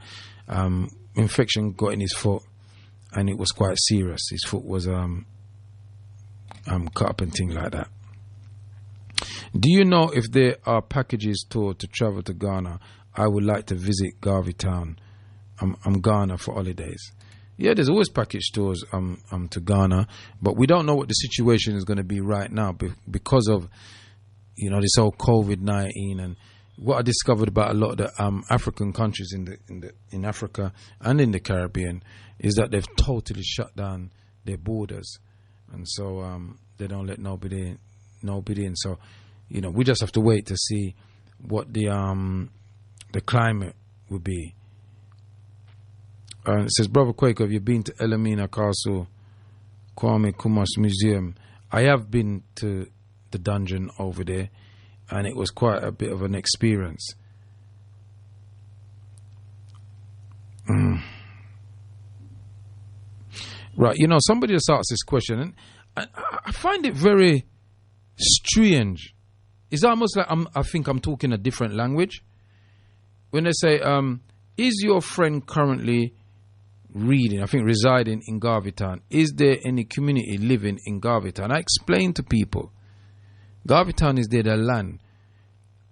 Infection got in his foot, and it was quite serious. His foot was cut up and things like that. Do you know if there are packages tour to travel to Ghana? I would like to visit Garvey Town. I'm Ghana for holidays. Yeah, there's always package stores to Ghana, but we don't know what the situation is going to be right now because of, you know, this whole COVID-19. And what I discovered about a lot of the African countries in Africa and in the Caribbean is that they've totally shut down their borders, and so they don't let nobody in. So, you know, we just have to wait to see what the climate will be. It says, Brother Kwaku, have you been to Elamina Castle, Kwame Kumas Museum? I have been to the dungeon over there, and it was quite a bit of an experience. Right, you know, somebody just asked this question, and I find it very strange. It's almost like I think I'm talking a different language. When they say, is your friend currently residing in Garveytown? Is there any community living in Garveytown? I explain to people, Garveytown is their land.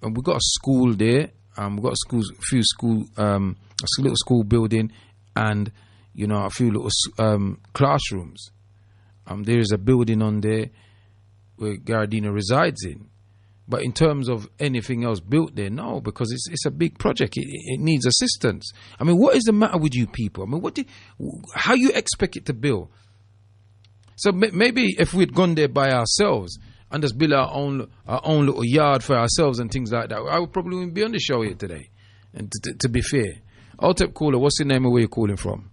And we've got a school there. We've got a little school building, and, you know, a few little classrooms. There is a building on there where Garadina resides in. But in terms of anything else built there, no, because it's a big project. It needs assistance. I mean, what is the matter with you people? I mean, how you expect it to build? So maybe if we'd gone there by ourselves and just build our own little yard for ourselves and things like that, I would probably wouldn't be on the show here today. And to be fair, Otep caller, what's your name and where you calling from?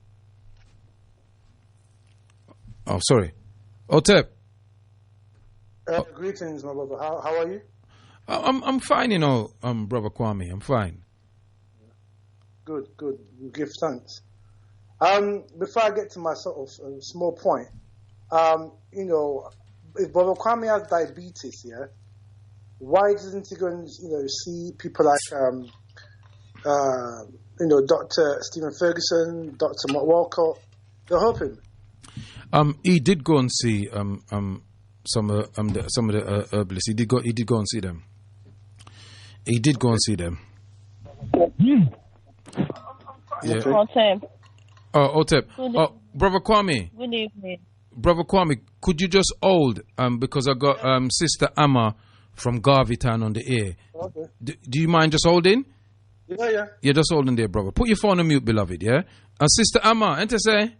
Oh, sorry, Otep. Greetings, my brother. How are you? I'm fine, you know, Brother Kwame. I'm fine. Good. We give thanks. Before I get to my sort of small point, you know, if Brother Kwame has diabetes, yeah, why doesn't he go and, you know, see people like, you know, Dr. Stephen Ferguson, Dr. Matt Walcott? They'll help him. He did go and see some of the herbalists. He did go and see them. He did go and see them. Yeah. Otep. Oh, Otep. Oh, Brother Kwame. Good evening. Brother Kwame, could you just hold, because I got Sister Amma from Garveytown on the air. Okay. Do you mind just holding? Yeah. Yeah, just holding there, brother. Put your phone on mute, beloved, yeah? Sister Amma, enter say.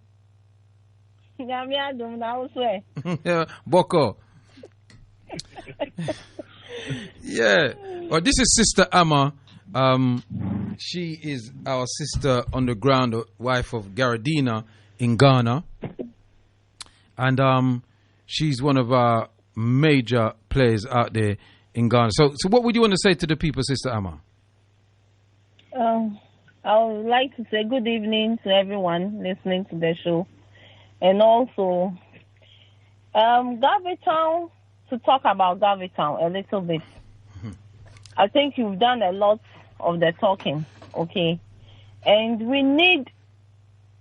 Yeah, Boko. Yeah. Well, this is Sister Amma. She is our sister on the ground, wife of Garadina in Ghana. And she's one of our major players out there in Ghana. So what would you want to say to the people, Sister Amma? I would like to say good evening to everyone listening to the show. And also, Garveytown, to talk about Garveytown a little bit. I think you've done a lot of the talking, okay? And we need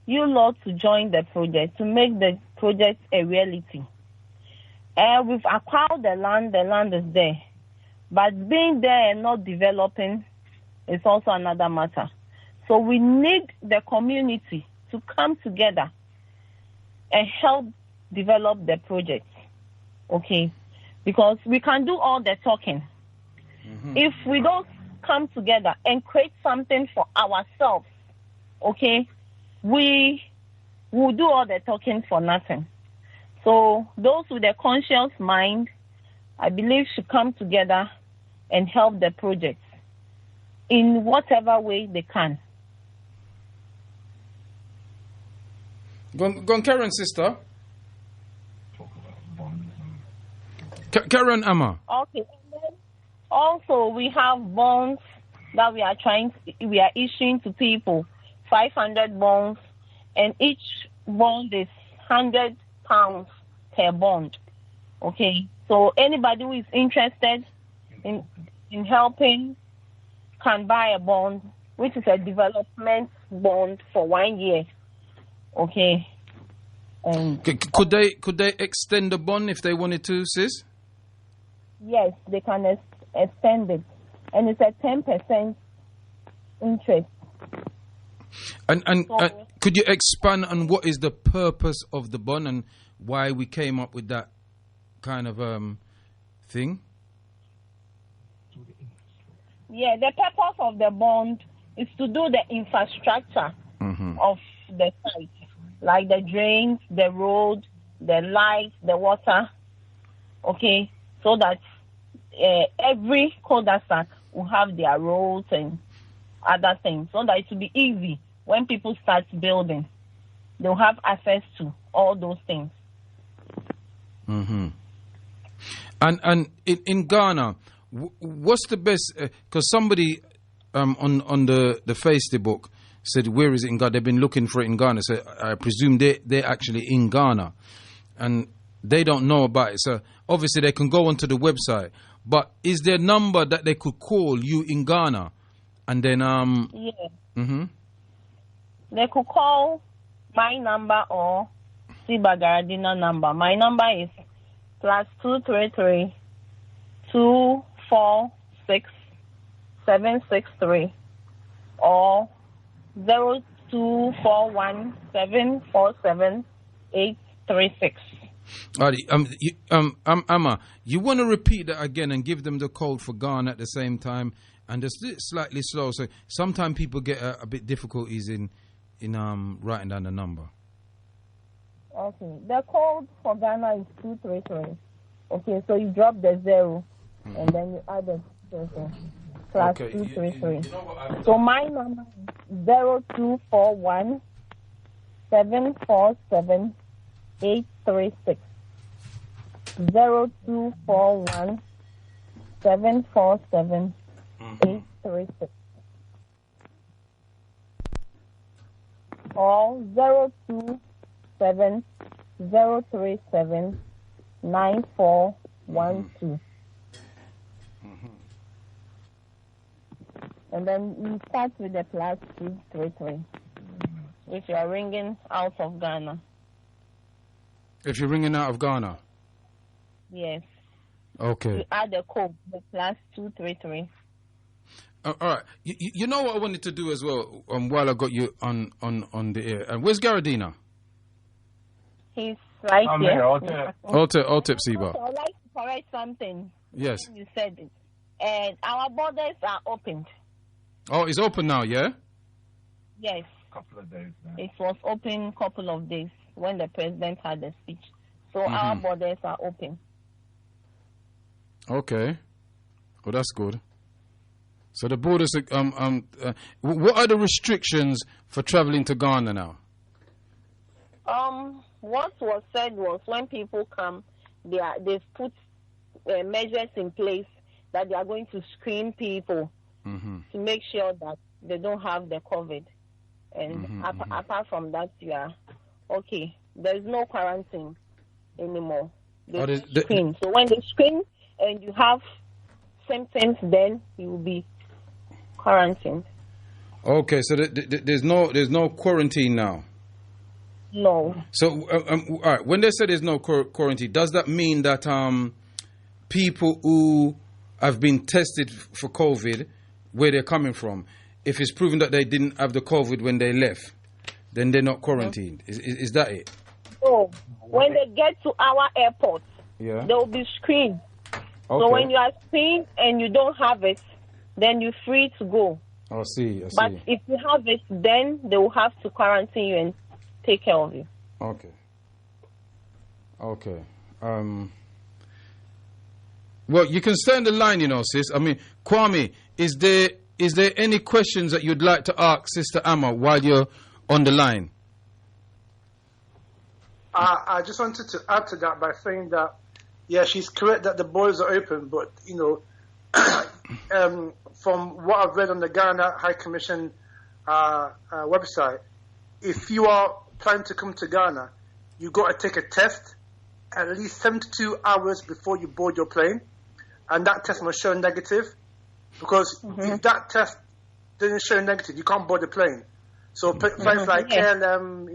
you lot to join the project, to make the project a reality. We've acquired the land is there. But being there and not developing is also another matter. So we need the community to come together and help develop the project, okay? Because we can do all the talking. Mm-hmm. If we don't come together and create something for ourselves, okay, we will do all the talking for nothing. So those with a conscious mind, I believe, should come together and help the project in whatever way they can. Go on, Karen, sister. Karen Amma. Okay. Also, we have bonds that we are issuing to people, 500 bonds, and each bond is £100 per bond. Okay, so anybody who is interested in helping can buy a bond, which is a development bond for 1 year. Okay. Could they extend the bond if they wanted to, sis? Yes, they can extend it, and it's a 10% interest. And so, could you expand on what is the purpose of the bond and why we came up with that kind of thing? Yeah, the purpose of the bond is to do the infrastructure of the site, like the drains, the road, the lights, the water. Okay, so that every cul-de-sac will have their roads and other things, so that it will be easy when people start building. They'll have access to all those things. And in Ghana, what's the best? Because somebody on the Facebook said, "Where is it in Ghana?" They've been looking for it in Ghana. So I presume they're actually in Ghana, and they don't know about it. So obviously they can go onto the website. But is there a number that they could call you in Ghana, and then They could call my number or Siba Garadina number. My number is +233 246 763 or 0241 747 836. Amma, you want to repeat that again and give them the code for Ghana at the same time, and just slightly slow. So sometimes people get a bit difficulties in writing down the number. Okay, the code for Ghana is 233. Okay, so you drop the 0 and then you add the 0 + 233. So my number is 0241 747 836. 0241 747 836. Or 027 037 9412. And then you start with the +233 if you are ringing out of Ghana. If you're ringing out of Ghana? Yes. Okay. You add the code, the +233. All right. You know what I wanted to do as well while I got you on the air? And where's Garadina? He's right I'm here. Altep Siba. Also, I'd like to correct something. Yes. You said it. And our borders are opened. Oh, it's open now, yeah? Yes. Couple of days now. It was open couple of days when the president had the speech. So our borders are open. Okay. Well, that's good. So the borders what are the restrictions for traveling to Ghana now? What was said was when people come, they've put measures in place that they are going to screen people to make sure that they don't have the COVID. And apart from that, you are okay. There's no quarantine anymore. They screen. So when they screen and you have symptoms, then you will be quarantined. Okay, so there's no quarantine now. No. So all right, when they say there's no quarantine, does that mean that people who have been tested for COVID, where they're coming from, if it's proven that they didn't have the COVID when they left, then they're not quarantined? Is that it? No. When they get to our airport, yeah, they will be screened. Okay. So when you are screened and you don't have it, then you're free to go. I see. But if you have it, then they will have to quarantine you and take care of you. Okay. Well, you can stay on the line, sis. I mean, Kwame, is there any questions that you'd like to ask Sister Amma while you're on the line? I just wanted to add to that by saying that, yeah, she's correct that the borders are open, but, from what I've read on the Ghana High Commission website, if you are planning to come to Ghana, you've got to take a test at least 72 hours before you board your plane, and that test must show negative, because if that test doesn't show negative, you can't board the plane. So flights like KLM,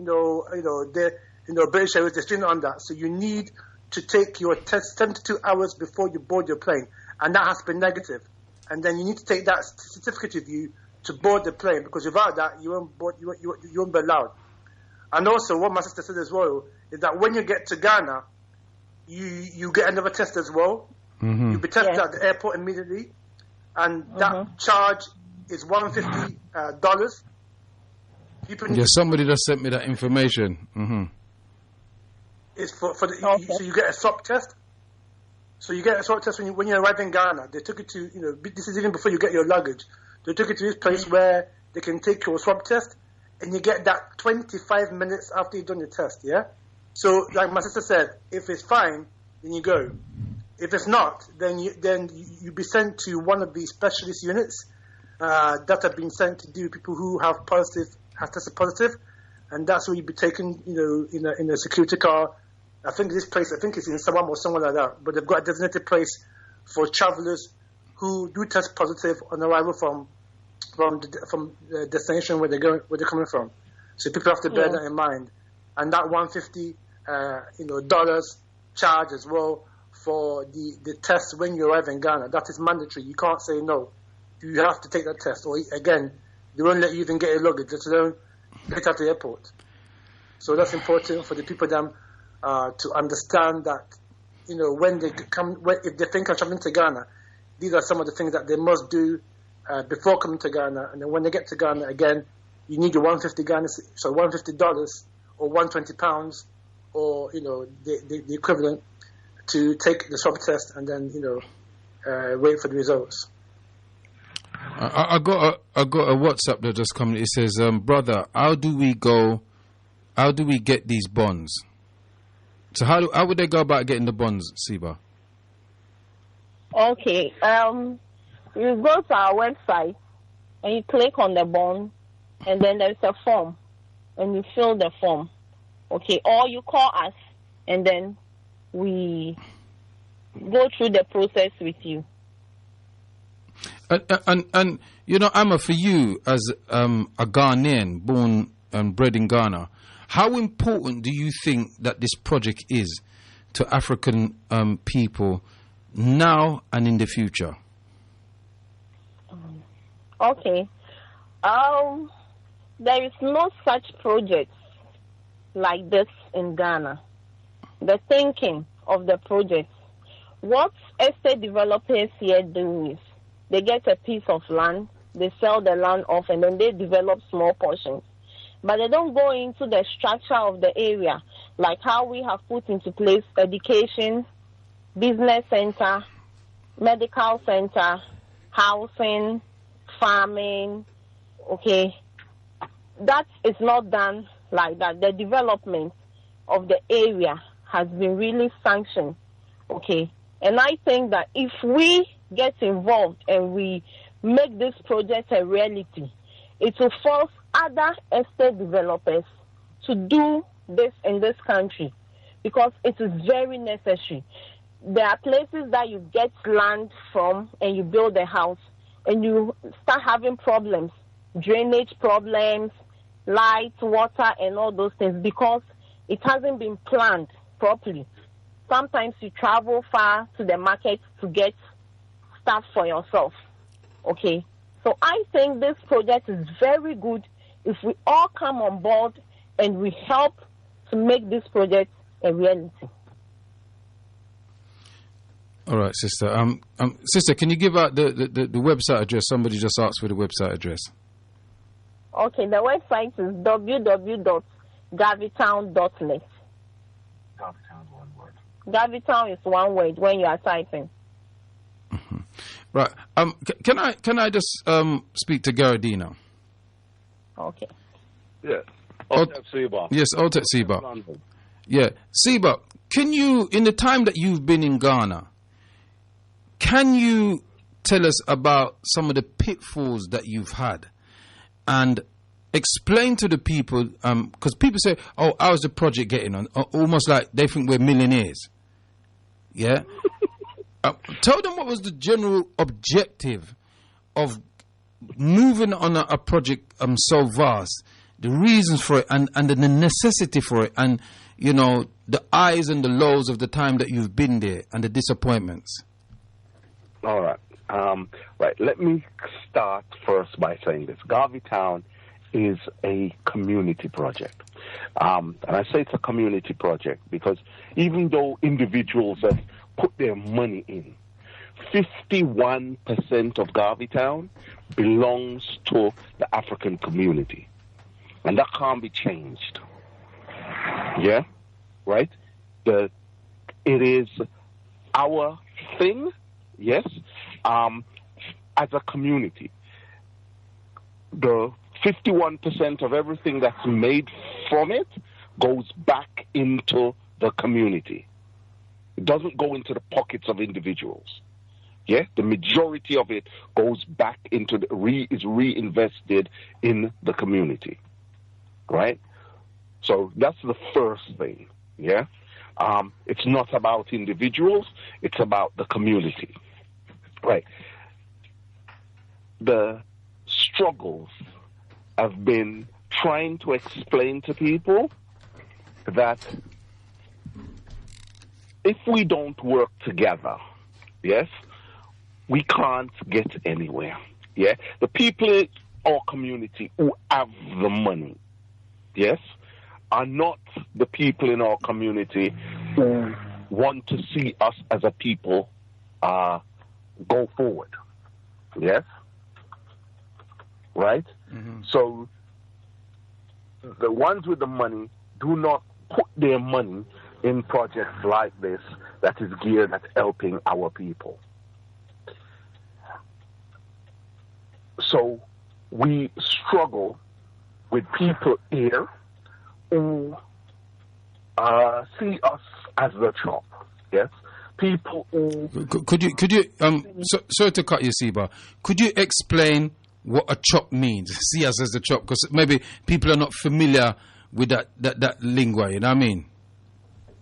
British Airways, they're still on that. So you need to take your test 72 hours before you board your plane, and that has to be negative. And then you need to take that certificate with you to board the plane, because without that, you won't be allowed. And also, what my sister said as well is that when you get to Ghana, you get another test as well. Mm-hmm. You'll be tested at the airport immediately, and that charge is $150. Somebody just sent me that information. Mm-hmm. It's for the, so you get a swab test. So you get a swab test when you arrive in Ghana. They took you to, this is even before you get your luggage. They took you to this place where they can take your swab test, and you get that 25 minutes after you've done your test, yeah? So, like my sister said, if it's fine, then you go. If it's not, then you be sent to one of the specialist units that have been sent to do with people who have tested positive, and that's where you'd be taken, in a security car. I think it's in Sawam or somewhere like that, but they've got a designated place for travelers who do test positive on arrival from the destination where they're coming from. So people have to bear that in mind, and that $150 dollars charge as well for the test when you arrive in Ghana. That is mandatory. You can't say no. You have to take that test, or again, they won't let you even get your luggage, let alone get out the airport. So that's important for the people to understand that, when they if they think of traveling to Ghana, these are some of the things that they must do before coming to Ghana. And then when they get to Ghana, again, you need your $150 or £120, or the equivalent, to take the swab test and then wait for the results. I got a WhatsApp that just come. It says, brother, how do we get these bonds? So how would they go about getting the bonds, Siba? Okay. You go to our website and you click on the bond, and then there's a form, and you fill the form. Okay. Or you call us, and then we go through the process with you. And Amma, for you as a Ghanaian born and bred in Ghana, how important do you think that this project is to African people now and in the future? Okay. There is no such project like this in Ghana. The thinking of the project, what estate developers here do is they get a piece of land, they sell the land off, and then they develop small portions. But they don't go into the structure of the area, like how we have put into place education, business center, medical center, housing, farming. Okay, that is not done like that. The development of the area has been really sanctioned. Okay, and I think that if we get involved and we make this project a reality, it will force other estate developers to do this in this country, because it is very necessary. There are places that you get land from and you build a house and you start having problems, drainage problems, light, water, and all those things, because it hasn't been planned properly. Sometimes you travel far to the market to get stuff for yourself. Okay, so I think this project is very good if we all come on board and we help to make this project a reality. All right, sister. Sister, can you give out the website address? Somebody just asked for the website address. Okay, the website is www.gavitown.net. Gavitown is one word. Gavitown is one word when you are typing. Mm-hmm. Right. Can I just speak to Garadina? Okay. Yes. Otep Siba. Yes, Otep Siba. Yeah, Siba. Can you, in the time that you've been in Ghana, can you tell us about some of the pitfalls that you've had, and explain to the people, because people say, "Oh, how's the project getting on?" Almost like they think we're millionaires. Yeah. Tell them what was the general objective of moving on a project so vast, the reasons for it, and the necessity for it, and the highs and the lows of the time that you've been there, and the disappointments. All right. Right. Let me start first by saying this. Garvey Town is a community project. And I say it's a community project because even though individuals have put their money in, 51% of Garveytown belongs to the African community. And that can't be changed. Yeah? Right? It is our thing, yes, as a community. The 51% of everything that's made from it goes back into the community. It doesn't go into the pockets of individuals. Yeah, the majority of it goes back into is reinvested in the community, right? So that's the first thing. Yeah, it's not about individuals; it's about the community, right? The struggles have been trying to explain to people that if we don't work together, yes, we can't get anywhere. Yeah, the people in our community who have the money, yes, are not the people in our community who want to see us as a people go forward. Yes, right. Mm-hmm. So the ones with the money do not put their money in projects like this that is geared at helping our people. So we struggle with people here who see us as the chop. Yes, people who could you sorry to cut you, Siba. Could you explain what a chop means? See us as the chop, because maybe people are not familiar with that lingua. You know what I mean?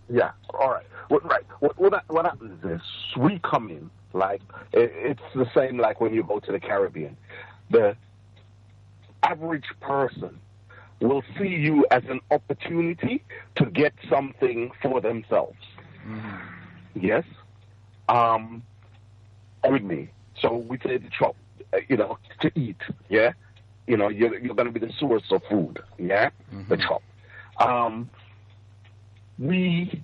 Yeah. All right. Right. What happens is we come in like it's the same like when you go to the Caribbean. The average person will see you as an opportunity to get something for themselves. Mm-hmm. Yes? With me. So we say the chop, to eat, yeah? You're going to be the source of food, yeah? Mm-hmm. The chop. We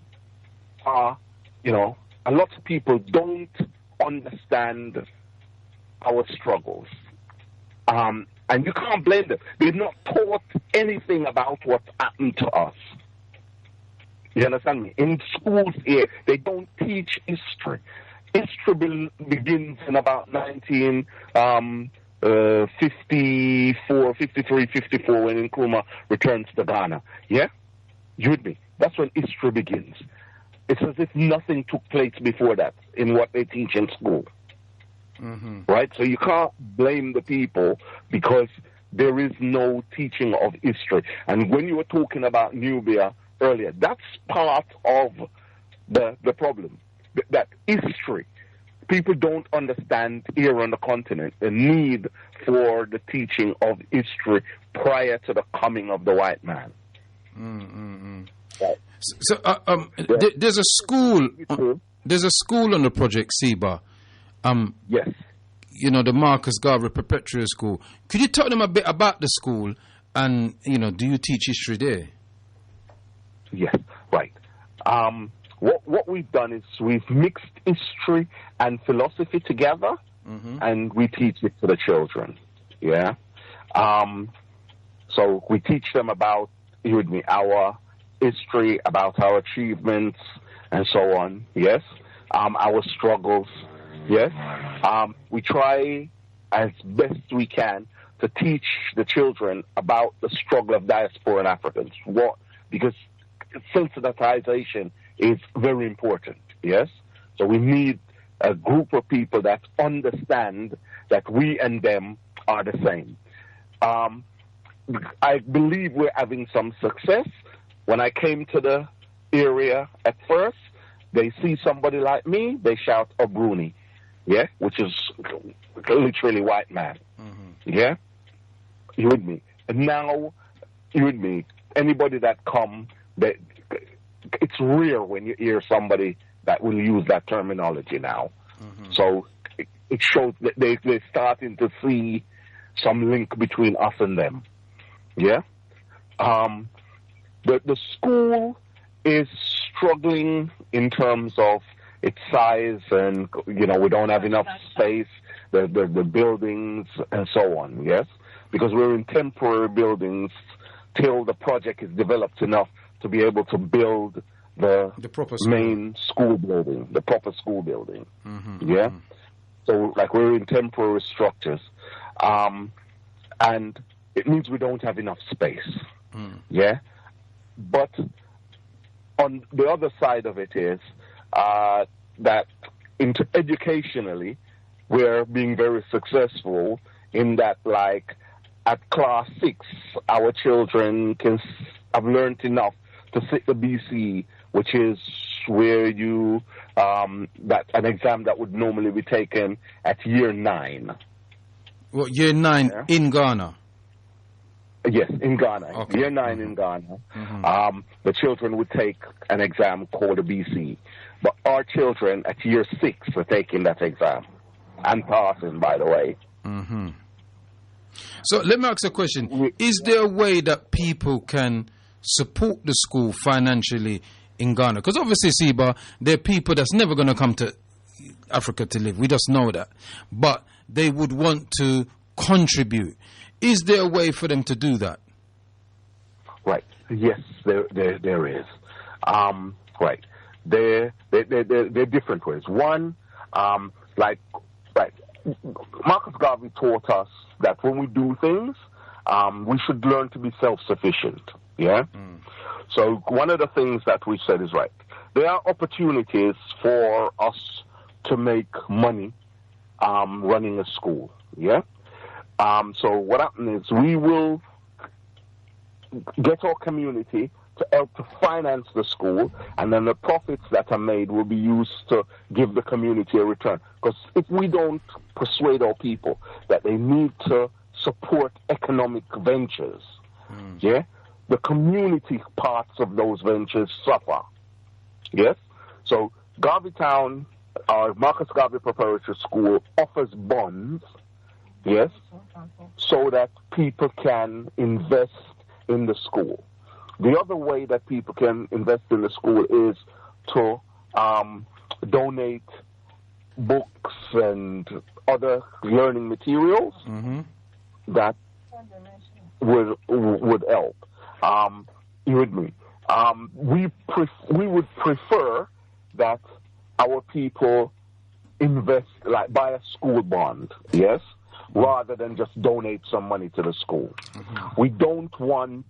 are, a lot of people don't understand our struggles. And you can't blame them. They've not taught anything about what's happened to us. You understand me? In schools here, they don't teach history. History begins in about 1954, 53, 54, when Nkrumah returns to Ghana. Yeah? You with me? That's when history begins. It's as if nothing took place before that in what they teach in school. Mm-hmm. Right? So you can't blame the people because there is no teaching of history. And when you were talking about Nubia earlier, that's part of the problem. That history, people don't understand here on the continent the need for the teaching of history prior to the coming of the white man. Mm-hmm. Right. So there's a school. There's a school on the project, Siba. Yes. The Marcus Garvey Preparatory School. Could you tell them a bit about the school and, do you teach history there? Yes, right. What we've done is we've mixed history and philosophy together, mm-hmm. and we teach it to the children. Yeah. So we teach them about, our history, about our achievements, and so on. Yes. Our struggles. Yes, we try as best we can to teach the children about the struggle of diasporan Africans. Because sensitization is very important. Yes, so we need a group of people that understand that we and them are the same. I believe we're having some success. When I came to the area at first, they see somebody like me, they shout Obruni. Yeah, which is literally white man. Mm-hmm. Yeah, you with me? And now, you with me? Anybody that come, it's rare when you hear somebody that will use that terminology now. Mm-hmm. So it shows that they're starting to see some link between us and them. Yeah. the school is struggling in terms of its size, and we don't have enough space, the buildings and so on. Yes, because we're in temporary buildings till the project is developed enough to be able to build the proper school. Main school building, the proper school building. Mm-hmm. Yeah, so we're in temporary structures, and it means we don't have enough space. Yeah, but on the other side of it is that educationally we're being very successful in that, at class 6, our children have learned enough to sit the BC, which is where you that an exam that would normally be taken at year 9. Well, year 9 in Ghana. Yes, in Ghana. Okay. Year 9 in Ghana. The children would take an exam called a BC. But our children at year 6 are taking that exam. And passing, by the way. Mm-hmm. So let me ask a question. Is there a way that people can support the school financially in Ghana? Because obviously, Siba, there are people that's never going to come to Africa to live. We just know that. But they would want to contribute. Is there a way for them to do that? Right. Yes, there is. Right. There are different ways. One, Marcus Garvey taught us that when we do things, we should learn to be self-sufficient. Yeah? So one of the things that we said is right. There are opportunities for us to make money running a school. Yeah? So what happens is we will get our community to help to finance the school, and then the profits that are made will be used to give the community a return. Because if we don't persuade our people that they need to support economic ventures, the community parts of those ventures suffer. Yes? So Garvey Town, our Marcus Garvey Preparatory School, offers bonds, yes, so that people can invest in the school. The other way that people can invest in the school is to donate books and other learning materials that would help. You with me? We would prefer that our people invest, buy a school bond, yes, rather than just donate some money to the school. We don't want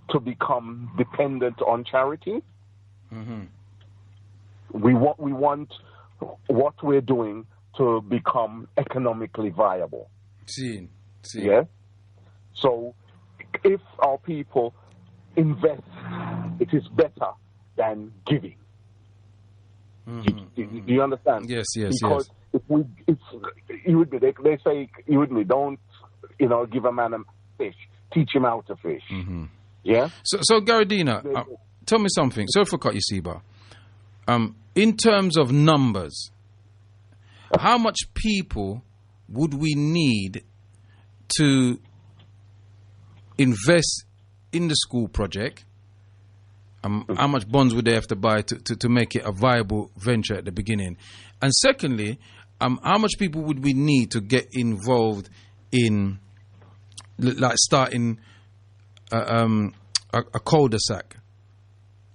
to become dependent on charity. We want what we're doing to become economically viable. See. Yeah. So if our people invest, it is better than giving. Do you understand? Yes. Because if they say, don't, give a man a fish, teach him how to fish. Yeah. So Garadina, tell me something. Sorry for cut you, Siba. In terms of numbers, how much people would we need to invest in the school project? How much bonds would they have to buy to make it a viable venture at the beginning? And secondly, how much people would we need to get involved in, starting a cul-de-sac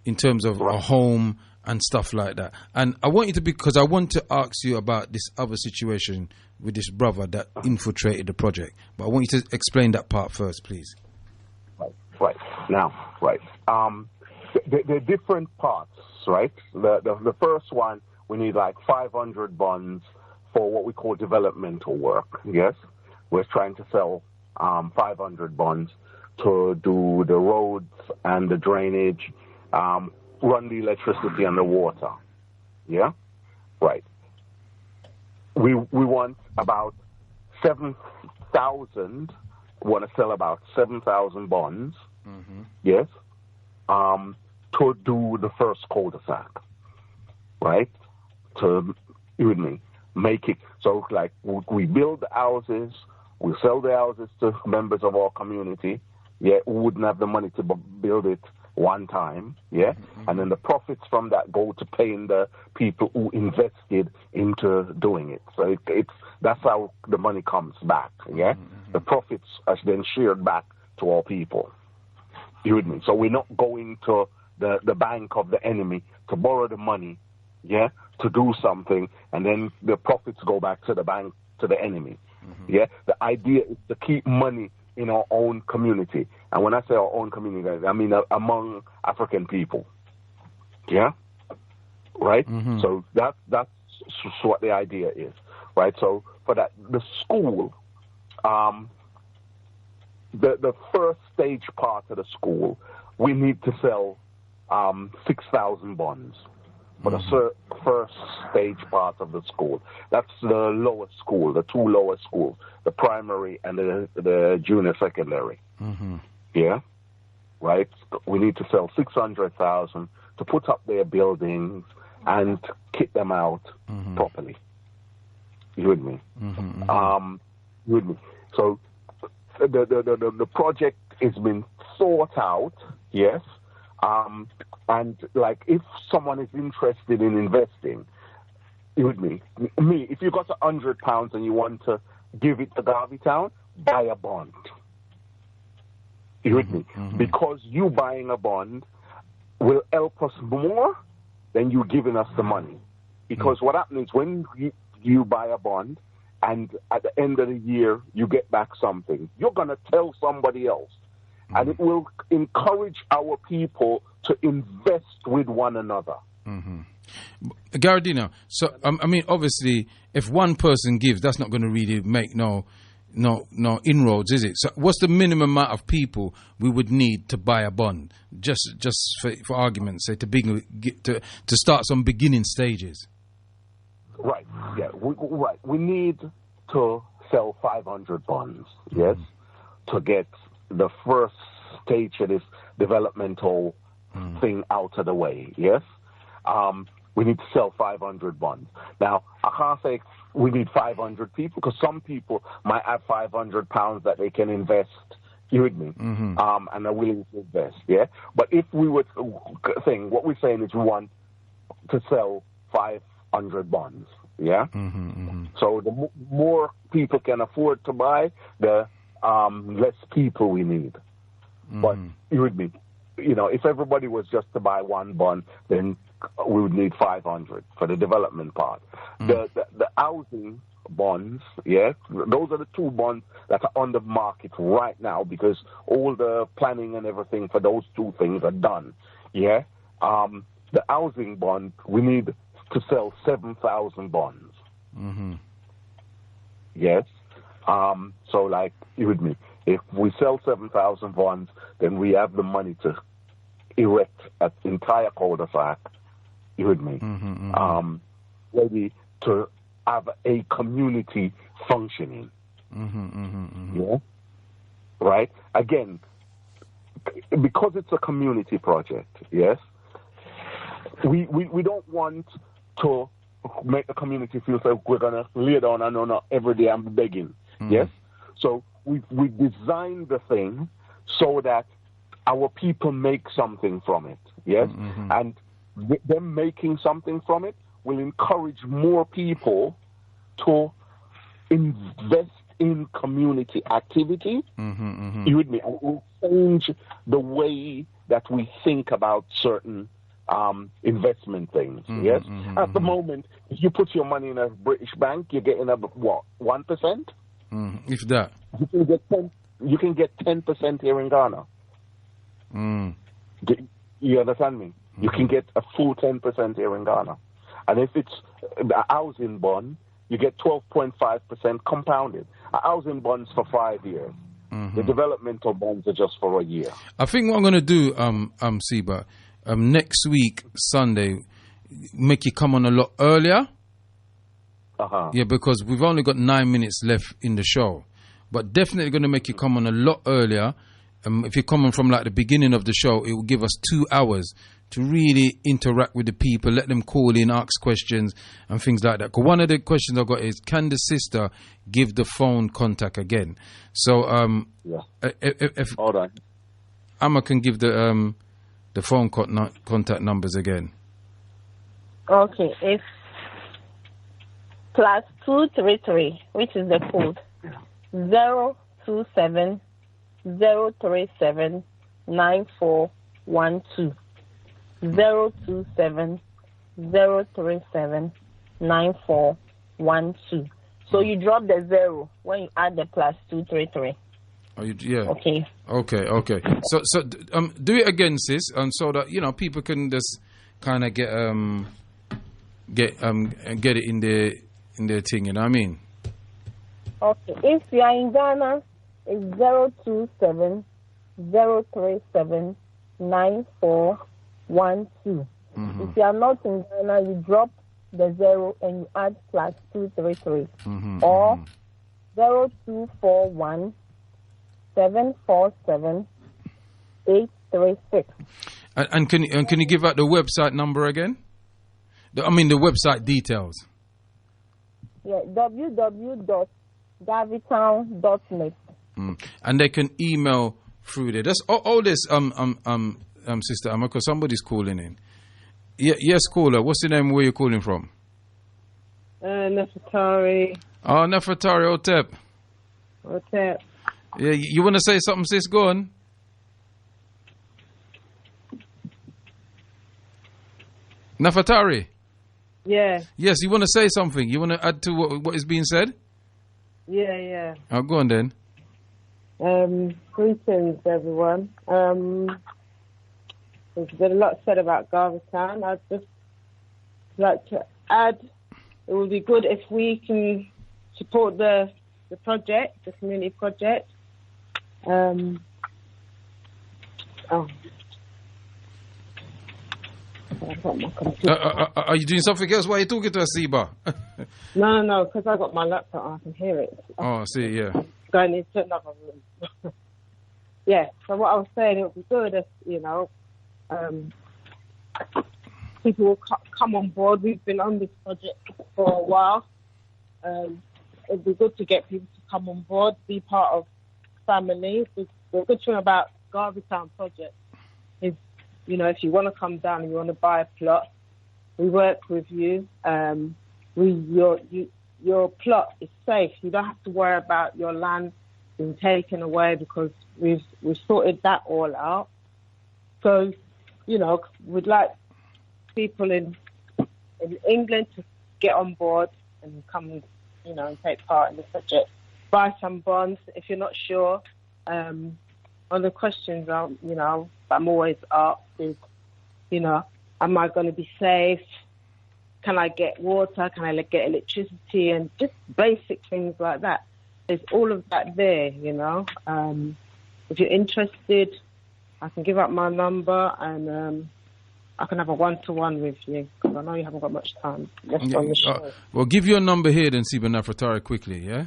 in terms of a home and stuff like that? And I want you to because I want to ask you about this other situation with this brother that infiltrated the project. But I want you to explain that part first, please. Right. Now, right. The different parts, right? The first one, we need 500 bonds for what we call developmental work. Yes, we're trying to sell 500 bonds to do the roads and the drainage, run the electricity and the water. Yeah, right. We want about 7,000. Want to sell about 7,000 bonds. Yes. To do the first cul-de-sac, right? To, you with me, make it so we build the houses, we sell the houses to members of our community. Yeah, we wouldn't have the money to build it one time, yeah, and then the profits from that go to paying the people who invested into doing it. So that's how the money comes back, yeah. The profits are then shared back to all people. You with me? So we're not going to the bank of the enemy to borrow the money, yeah, to do something, and then the profits go back to the bank, to the enemy. Yeah, the idea is to keep money in our own community. And when I say our own community, I mean among African people. Yeah? Right? So that's what the idea is. Right? So for that, the school, the first stage part of the school, we need to sell 6,000 bonds. For the first stage part of the school. That's the lowest school, the two lowest schools, the primary and the junior secondary. Yeah? Right? We need to sell 600,000 to put up their buildings and kit them out properly. You with me? You with me? So the project has been thought out, yes. And like, if someone is interested in investing, you with me? If you got £100 and you want to give it to Garveytown, buy a bond. You with me? Because you buying a bond will help us more than you giving us the money. Because what happens is when you buy a bond and at the end of the year you get back something, you're going to tell somebody else. And it will encourage our people to invest with one another. Garadina, so I mean, obviously, if one person gives, that's not going to really make no inroads, is it? So, what's the minimum amount of people we would need to buy a bond? Just for argument's sake, to start some beginning stages. Right. Yeah. We need to sell 500 bonds. Yes. To get the first stage of this developmental thing out of the way, yes? We need to sell 500 bonds. Now, I can't say we need 500 people, because some people might have £500 that they can invest, you with me, and are willing to invest, yeah? But if we were to think, what we're saying is we want to sell 500 bonds, yeah? So the more people can afford to buy, the less people we need. But you with me? You know, if everybody was just to buy one bond, then we would need 500 for the development part. The housing bonds, yeah, those are the two bonds that are on the market right now, because all the planning and everything for those two things are done. Yeah, the housing bond, we need to sell 7,000 bonds. Yes. So, like, you with me? If we sell 7,000 bonds, then we have the money to erect an entire cul-de-sac. You with me? Ready to have a community functioning. Yeah. Right. Again, because it's a community project. Yes. We don't want to make the community feel like we're gonna lay down and on every day and begging. Yes. So we designed the thing so that our people make something from it. Yes. And them making something from it will encourage more people to invest in community activity. You with me? And it will change the way that we think about certain investment things. Yes. At the moment, if you put your money in a British bank, you're getting about what, 1%? If that. You can get 10% here in Ghana. You understand me? You can get a full 10% here in Ghana. And if it's a housing bond, you get 12.5% compounded. A housing bond's for 5 years. The developmental bonds are just for a year. I think what I'm going to do, Siba, next week, Sunday, make you come on a lot earlier. Yeah, because we've only got 9 minutes left in the show. But definitely going to make you come on a lot earlier. If you're coming from like the beginning of the show, it will give us 2 hours to really interact with the people, let them call in, ask questions and things like that. Because one of the questions I've got is, can the sister give the phone contact again? So if hold on, Amma can give the the phone contact numbers again. Okay, it's +233, which is the code 027 037 9412. 027 037 9412. So you drop the 0 when you add the +233. Oh, yeah. Okay. Okay. So do it again, sis, so that people can just kind of get it in their thing. You know what I mean? Okay. If you are in Ghana, it's 027 037 9412. If you are not in Ghana, you drop the 0 and you add +233, or 0241 747 836. And can you give out the website number again? The website details. Yeah, www.gavitown.net. And they can email through there. That's all this Sister Amma, because somebody's calling in. Yes, caller. What's the name? Where you calling from? Nefertari. Oh, Nefertari Otep. Otep. Yeah, you want to say something, sis? Go on. Nefertari. Yeah. Yes, you want to say something? You want to add to what is being said? Yeah. Oh, go on then. Greetings, everyone. There's been a lot said about Garveytown. I'd just like to add, it would be good if we can support the project, the community project. Are you doing something else while you're talking to us, Siba? No, because I got my laptop and I can hear it. Oh, see, yeah. Going into another room. Yeah, so what I was saying, it would be good if, people will come on board. We've been on this project for a while. It'd be good to get people to come on board, be part of family. The good thing about Garveytown project is, if you want to come down and you want to buy a plot, we work with you. Your plot is safe. You don't have to worry about your land being taken away because we've sorted that all out. So, we'd like people in England to get on board and come, and take part in the project. Buy some bonds if you're not sure. One of the questions I'm always asked is, am I going to be safe? Can I get water? Can I get electricity? And just basic things like that. There's all of that there, If you're interested, I can give out my number and I can have a one-to-one with you because I know you haven't got much time left on the show. Well, give your number here then, Siba Nefertari, quickly, yeah?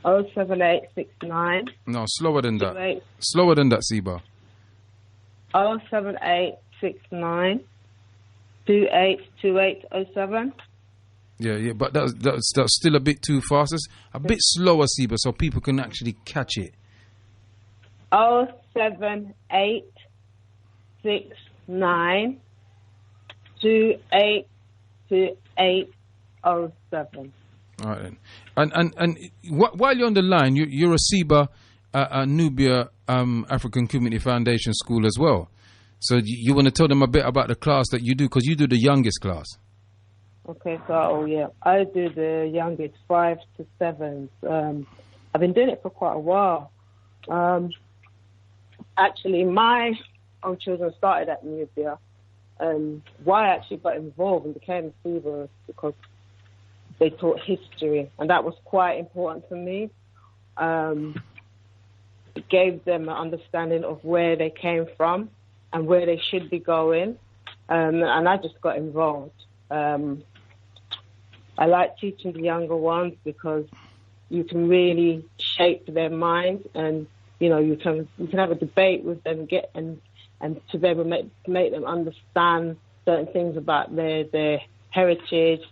07869. No, slower than that. Slower than that, Siba. 07869 282807. Yeah, but that's still a bit too fast. It's a bit slower, Siba, so people can actually catch it. 07869 282807. All right, then. And while you're on the line, you're a Siba Nubia African Community Foundation School as well. So you want to tell them a bit about the class that you do, because you do the youngest class. Okay, so I do the youngest 5 to 7. I've been doing it for quite a while. Actually, my own children started at Nubia. Why I actually got involved and became a Siba was because they taught history, and that was quite important for me. It gave them an understanding of where they came from and where they should be going, and I just got involved. I like teaching the younger ones because you can really shape their minds, and you can have a debate with them, and to be able to make them understand certain things about their heritage,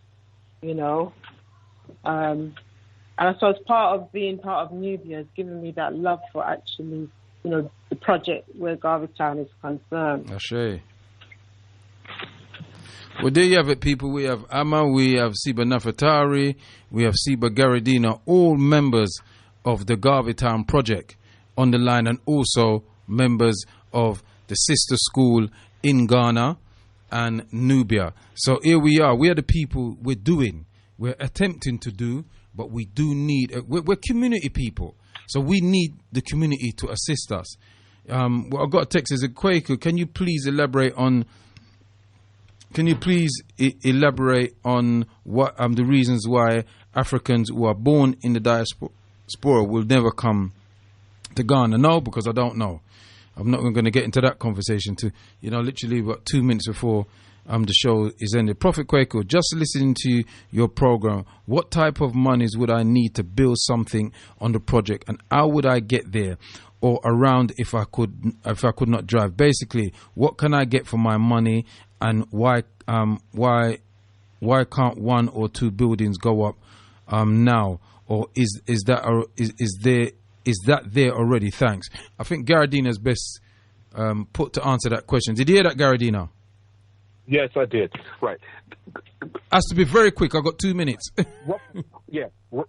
And I suppose part of being part of Nubia has given me that love for actually the project where Garveytown is concerned. Ashay. Well, there you have it, people. We have Amma, we have Siba Nafatari, we have Siba Garadina, all members of the Garveytown project on the line, and also members of the sister school in Ghana and Nubia. So here we are. We are the people we're attempting to do, but we do need, we're community people. So we need the community to assist us. What I've got a text is, Kwaku, can you please elaborate on what the reasons why Africans who are born in the diaspora will never come to Ghana? No, because I don't know. I'm not going to get into that conversation literally about 2 minutes before the show is ended. Prophet Kwaku, just listening to your program, what type of monies would I need to build something on the project, and how would I get there or around if I could not drive? Basically, what can I get for my money, and why can't one or two buildings go up now, or is that there already? Thanks. I think Garadina's best put to answer that question. Did you hear that, Garadina? Yes, I did. Right. Has to be very quick. I've got 2 minutes.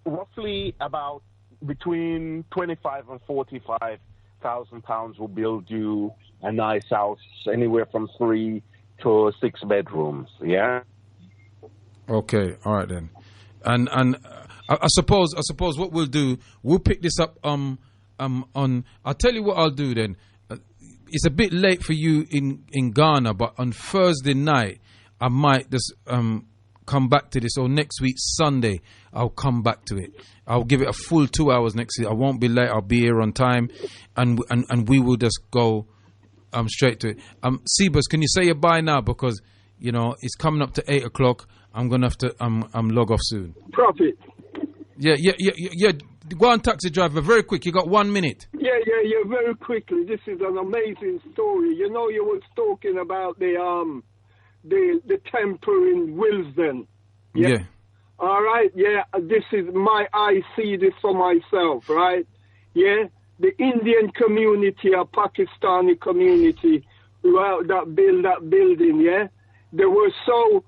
Roughly about between 25 and 45,000 pounds will build you a nice house, anywhere from 3 to 6 bedrooms. Yeah. Okay. All right then. And I suppose what we'll do, we'll pick this up on. I'll tell you what I'll do then. It's a bit late for you in Ghana, but on Thursday night I might just come back to this, or next week Sunday I'll come back to it. I'll give it a full 2 hours next week. I won't be late. I'll be here on time, and we will just go straight to it. Sebas, can you say your bye now, because it's coming up to 8 o'clock. I'm gonna have to log off soon. Prophet. Yeah. Go on, taxi driver, very quick. You got 1 minute. Yeah. Very quickly. This is an amazing story. You was talking about the temple in Wilsden. Yeah. All right. Yeah. This is I see this for myself. Right. Yeah. The Indian community, a Pakistani community, that built that building. Yeah. They were so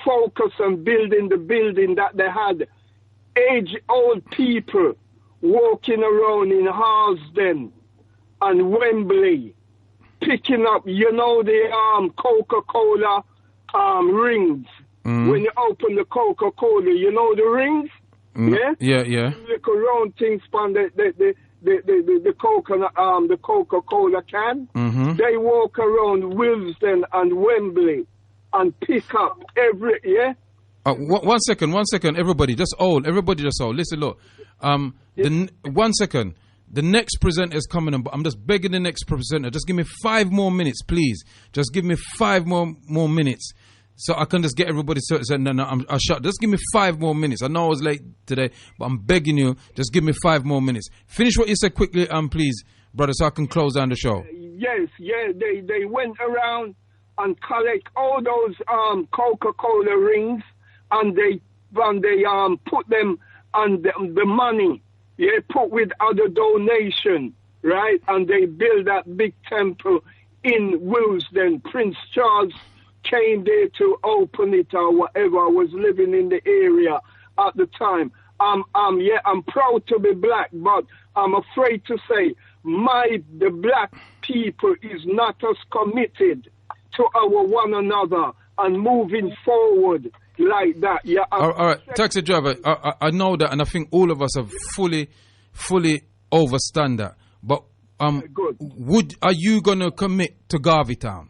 focused on building the building that they had age-old people walking around in Harsden and Wembley, picking up, the Coca-Cola rings. Mm. When you open the Coca-Cola, the rings? Mm. Yeah. Little round things on the Coca-Cola can. Mm-hmm. They walk around Wilsden and Wembley and pick up every, yeah? 1 second, everybody just hold. Listen, look. 1 second. The next presenter is coming on, but I'm just begging the next presenter. Just give me 5 more minutes, please. Just give me 5 more minutes, so I can just get everybody to no, I'll shut. Just give me 5 more minutes. I know I was late today, but I'm begging you, just give me 5 more minutes. Finish what you said quickly, please, brother, so I can close down the show. Yes, they went around and collect all those Coca-Cola rings, and they put them on the money, put with other donation, right? And they build that big temple in Wilsden. Prince Charles came there to open it or whatever. I was living in the area at the time. I'm proud to be black, but I'm afraid to say the black people is not as committed to our one another and moving forward like that. Yeah. All right, taxi driver, I know that, and I think all of us have fully overstand that. But good. Are you gonna commit to Garveytown?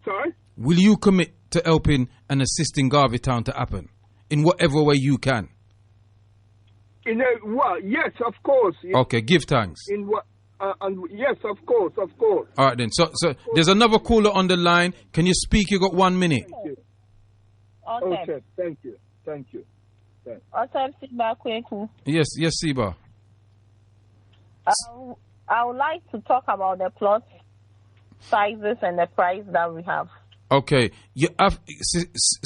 Sorry? Will you commit to helping and assisting Garveytown to happen in whatever way you can? Yes, of course. Okay, give thanks. In what? Yes, of course. All right then. So there's another caller on the line. Can you speak? You got 1 minute. Okay. Thank you. Siba Kwaku. Yes, Siba. I would like to talk about the plot sizes and the price that we have. Okay, you have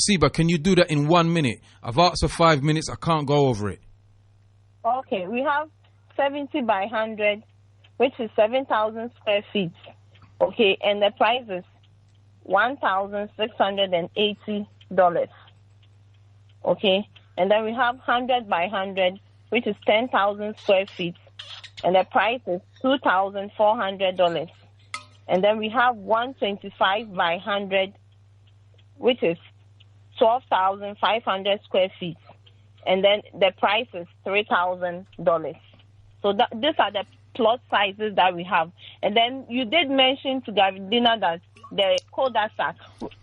Siba. Can you do that in 1 minute? I've asked for 5 minutes. I can't go over it. Okay, we have 70 by 100, which is 7,000 square feet. Okay, and the price is $1,680. Okay, and then we have 100 by 100, which is 10,000 square feet, and the price is $2,400. And then we have 125 by 100, which is 12,500 square feet, and then the price is $3,000. So these are the plot sizes that we have. And then you did mention to Gavidina that the cul-de-sac,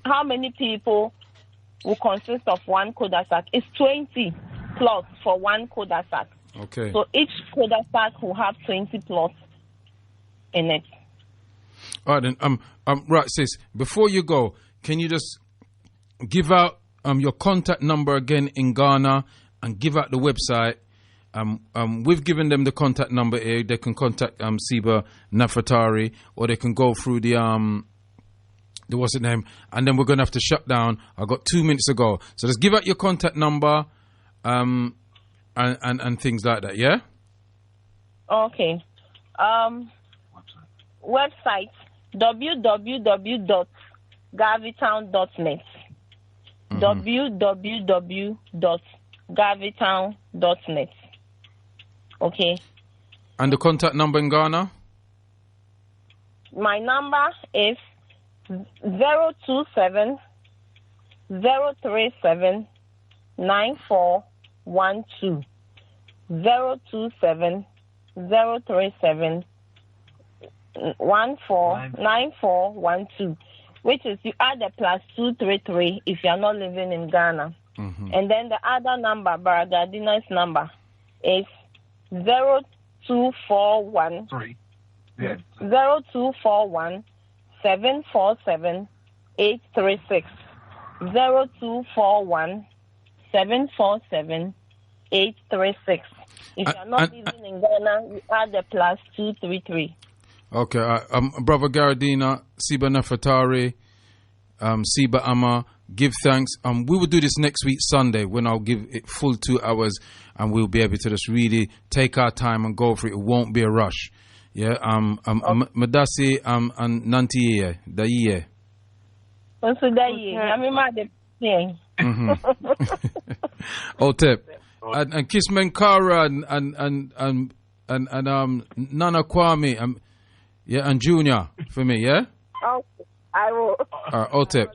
how many people will consist of one cul-de-sac? It's 20 plots for one cul-de-sac. Okay. So each cul-de-sac will have 20 plots in it. All right, then. Right, sis. Before you go, can you just give out your contact number again in Ghana and give out the website? We've given them the contact number here. They can contact Siba Nafatari, or they can go through the what's the name, and then we're gonna have to shut down. I got 2 minutes to go, so just give out your contact number, and things like that. Yeah. Okay. Website www.garveytown.net. www.garveytown.net. Okay. And the contact number in Ghana? My number is 027 037 9412. 027 037 9412, which is you add the +233 if you are not living in Ghana. And then the other number, Baragadina's number, is 0241 0241 747 836. 0241 747 836. If you're not living in Ghana, you add the +233. Okay, Brother Garadina, Siba Nafatari, Siba Amma, give thanks. We will do this next week Sunday when I'll give it full 2 hours, and we'll be able to just really take our time and go for it. It won't be a rush. Yeah. Madasi and Nanti Daye. Otep. And Kiss Menkara and Nana Kwame and Junior for me, yeah? Okay, I will. Otep.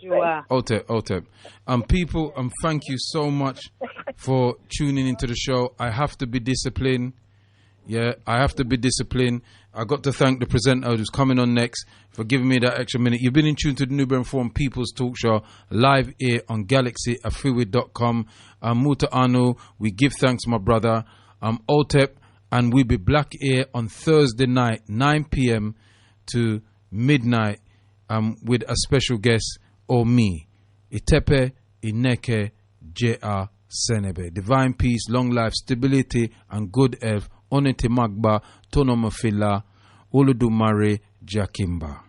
People, thank you so much for tuning into the show. I have to be disciplined. Yeah, I have to be disciplined. I got to thank the presenter who's coming on next for giving me that extra minute. You've been in tune to the Nubian Forum People's Talk Show, live here on GalaxyAfiwi.com. Muta Anu, we give thanks, my brother. Otep, and we'll be back here on Thursday night, 9 p.m. to midnight, with a special guest, or me. Itepe Ineke J.R. Senebe. Divine peace, long life, stability, and good health. Onete Magba, Tonomafila, Oludumare Jakimba.